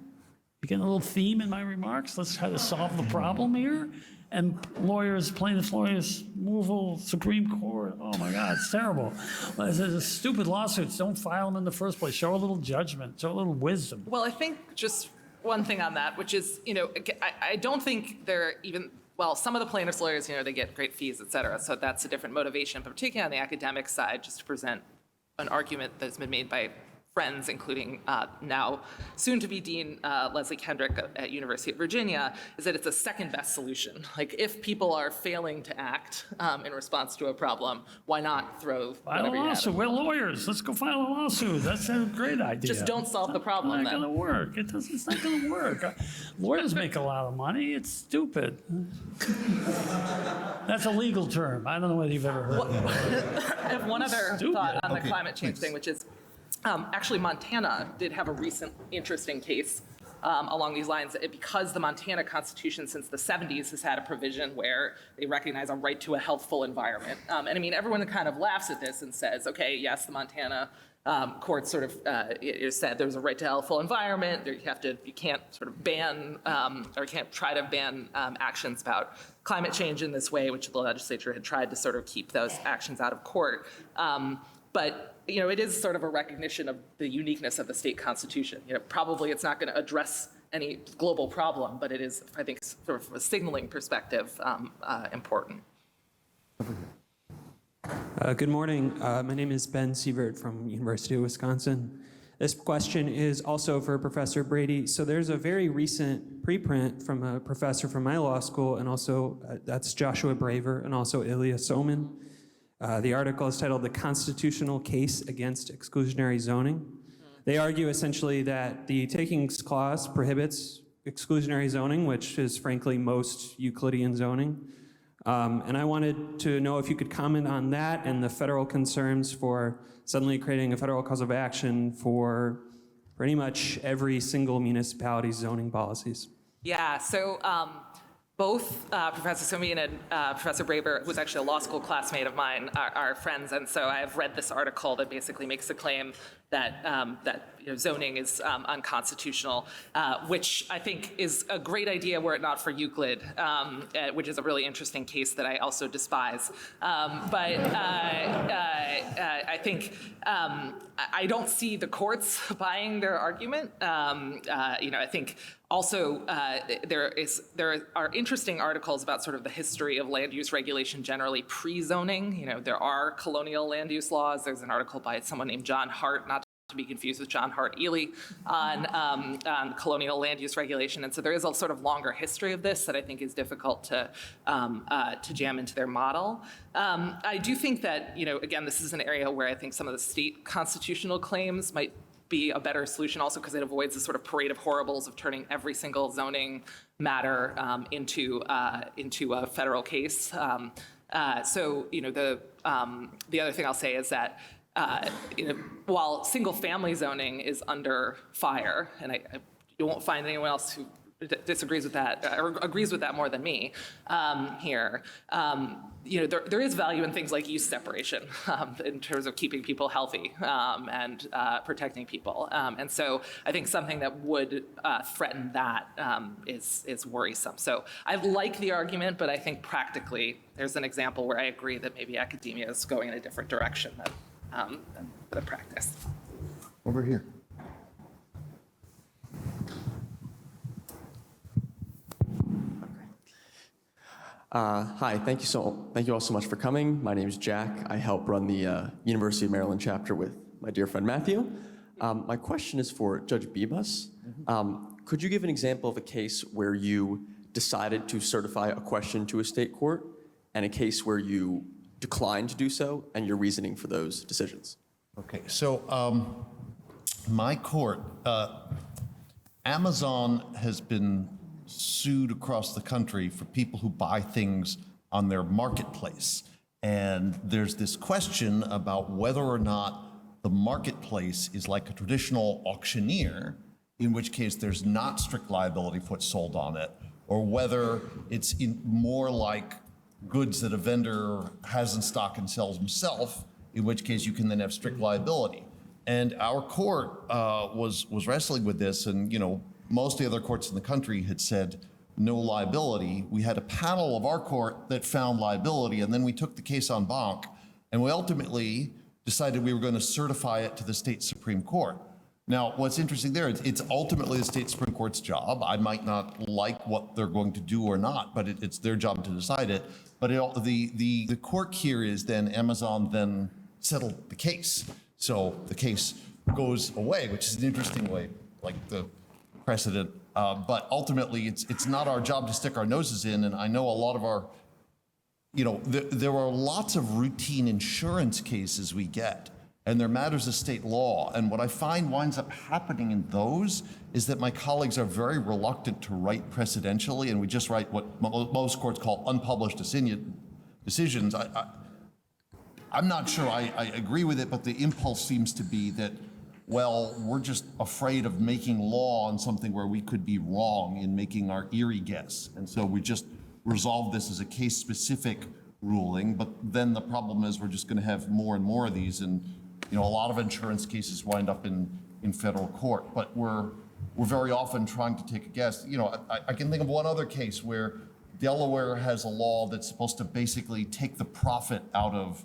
You get a little theme in my remarks? Let's try to solve the problem here. And plaintiffs' lawyers, removal, Supreme Court. Oh my God, it's terrible. It's stupid lawsuits. Don't file them in the first place. Show a little judgment, show a little wisdom. Well, I think just one thing on that, which is, I don't think they're even, some of the plaintiffs' lawyers, they get great fees, et cetera, so that's a different motivation. But particularly on the academic side, just to present an argument that's been made by friends, including now soon-to-be Dean Leslie Kendrick at University of Virginia, is that it's a second best solution. Like, if people are failing to act in response to a problem, why not throw File a lawsuit. We're lawyers. Let's go file a lawsuit. That's a great idea. Just don't solve the problem. It's not going to work. It's not going to work. Lawyers make a lot of money. It's stupid. That's a legal term. I don't know whether you've ever heard of it. I have one other thought on the climate change thing, which is, actually, Montana did have a recent interesting case along these lines, because the Montana Constitution since the 70s has had a provision where they recognize a right to a healthful environment. And I mean, everyone kind of laughs at this and says, okay, yes, the Montana court sort of said there's a right to a healthful environment. You can't sort of ban or can't try to ban actions about climate change in this way, which the legislature had tried to sort of keep those actions out of court. But it is sort of a recognition of the uniqueness of the state constitution. Probably it's not going to address any global problem, but it is, I think, sort of from a signaling perspective, important. Good morning. My name is Ben Sievert from University of Wisconsin. This question is also for Professor Brady. So there's a very recent preprint from a professor from my law school, and also that's Joshua Braver and also Ilya Somin. The article is titled "The Constitutional Case Against Exclusionary Zoning." They argue essentially that the takings clause prohibits exclusionary zoning, which is frankly most Euclidean zoning. And I wanted to know if you could comment on that and the federal concerns for suddenly creating a federal cause of action for pretty much every single municipality's zoning policies. Yeah, so both Professor Somin and Professor Braver, who's actually a law school classmate of mine, are friends, and so I've read this article that basically makes the claim that zoning is unconstitutional, which I think is a great idea were it not for Euclid, which is a really interesting case that I also despise. But I think I don't see the courts buying their argument. I think also there are interesting articles about sort of the history of land use regulation generally pre-zoning. There are colonial land use laws. There's an article by someone named John Hart, not to be confused with John Hart Ely, on colonial land use regulation. And so there is a sort of longer history of this that I think is difficult to jam into their model. I do think that, again, this is an area where I think some of the state constitutional claims might be a better solution also because it avoids the sort of parade of horribles of turning every single zoning matter into a federal case. So, the other thing I'll say is that while single-family zoning is under fire, and you won't find anyone else who disagrees with that or agrees with that more than me here, there is value in things like use separation in terms of keeping people healthy and protecting people. And so I think something that would threaten that is worrisome. So I like the argument, but I think practically there's an example where I agree that maybe academia is going in a different direction than the practice. Over here. Hi, thank you all so much for coming. My name is Jack. I help run the University of Maryland chapter with my dear friend Matthew. My question is for Judge Bibas. Could you give an example of a case where you decided to certify a question to a state court and a case where you declined to do so and your reasoning for those decisions? Okay, so my court, Amazon has been sued across the country for people who buy things on their marketplace. And there's this question about whether or not the marketplace is like a traditional auctioneer, in which case there's not strict liability for what's sold on it, or whether it's more like goods that a vendor has in stock and sells himself, in which case you can then have strict liability. And our court was wrestling with this, and most of the other courts in the country had said no liability. We had a panel of our court that found liability, and then we took the case en banc, and we ultimately decided we were going to certify it to the state Supreme Court. Now, what's interesting there, it's ultimately the state Supreme Court's job. I might not like what they're going to do or not, but it's their job to decide it. But the quirk here is then Amazon then settled the case. So the case goes away, which is an interesting way, like the precedent. But ultimately, it's not our job to stick our noses in. And I know a lot of our, there are lots of routine insurance cases we get, and they're matters of state law. And what I find winds up happening in those is that my colleagues are very reluctant to write precedentially, and we just write what most courts call unpublished decisions. I'm not sure I agree with it, but the impulse seems to be that, well, we're just afraid of making law on something where we could be wrong in making our eerie guess. And so we just resolve this as a case-specific ruling, but then the problem is we're just going to have more and more of these, and a lot of insurance cases wind up in federal court. But we're very often trying to take a guess. I can think of one other case where Delaware has a law that's supposed to basically take the profit out of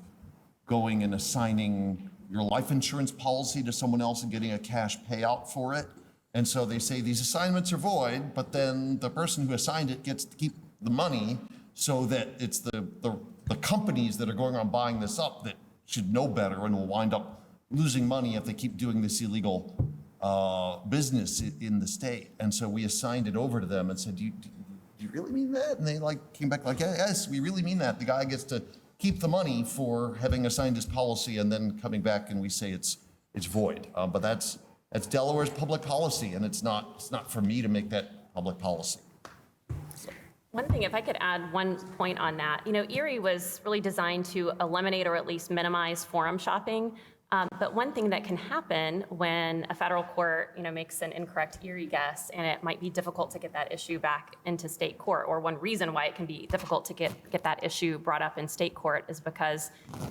going and assigning your life insurance policy to someone else and getting a cash payout for it. And so they say these assignments are void, but then the person who assigned it gets to keep the money, so that it's the companies that are going on buying this up that should know better and will wind up losing money if they keep doing this illegal business in the state. And so we assigned it over to them and said, do you really mean that? And they came back like, yes, we really mean that. The guy gets to keep the money for having assigned his policy, and then coming back and we say it's void. But that's Delaware's public policy, and it's not for me to make that public policy. One thing, if I could add one point on that, Erie was really designed to eliminate or at least minimize forum shopping. But one thing that can happen when a federal court, makes an incorrect Erie guess, and it might be difficult to get that issue back into state court, or one reason why it can be difficult to get that issue brought up in state court is because,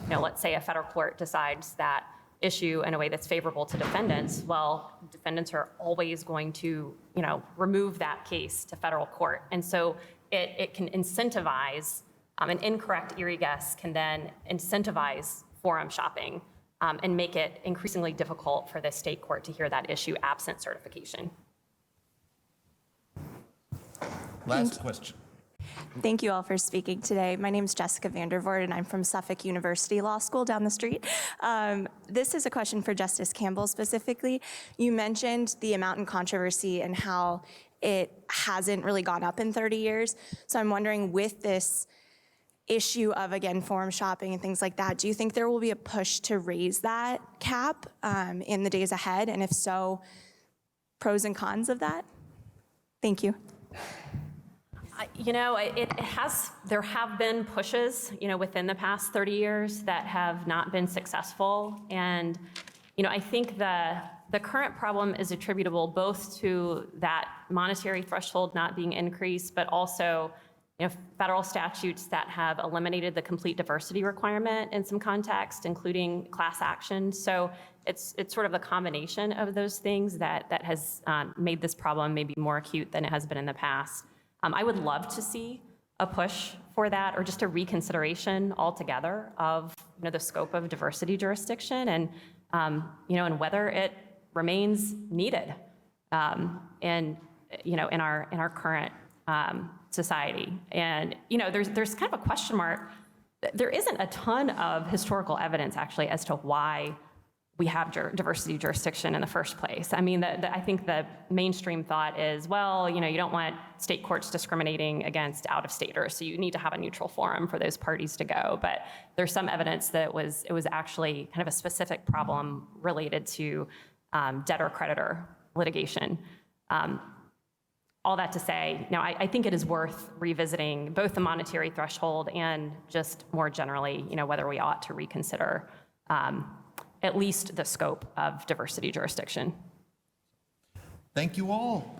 let's say a federal court decides that issue in a way that's favorable to defendants. Well, defendants are always going to, remove that case to federal court. And so it can incentivize, an incorrect Erie guess can then incentivize forum shopping. And make it increasingly difficult for the state court to hear that issue absent certification. Last question. Thank you all for speaking today. My name is Jessica Vandervoort, and I'm from Suffolk University Law School down the street. This is a question for Justice Campbell specifically. You mentioned the amount in controversy and how it hasn't really gone up in 30 years. So I'm wondering, with this issue of, again, forum shopping and things like that, do you think there will be a push to raise that cap in the days ahead? And if so, pros and cons of that? Thank you. There have been pushes, within the past 30 years that have not been successful. And, I think the current problem is attributable both to that monetary threshold not being increased, but also federal statutes that have eliminated the complete diversity requirement in some context, including class action. So it's sort of the combination of those things that has made this problem maybe more acute than it has been in the past. I would love to see a push for that, or just a reconsideration altogether of the scope of diversity jurisdiction, and and whether it remains needed, in our current society. And there's kind of a question mark. There isn't a ton of historical evidence actually as to why we have diversity jurisdiction in the first place. I mean, I think the mainstream thought is, well, you don't want state courts discriminating against out-of-staters, so you need to have a neutral forum for those parties to go. But there's some evidence that it was actually kind of a specific problem related to debtor-creditor litigation. All that to say, I think it is worth revisiting both the monetary threshold and just more generally, whether we ought to reconsider at least the scope of diversity jurisdiction. Thank you all.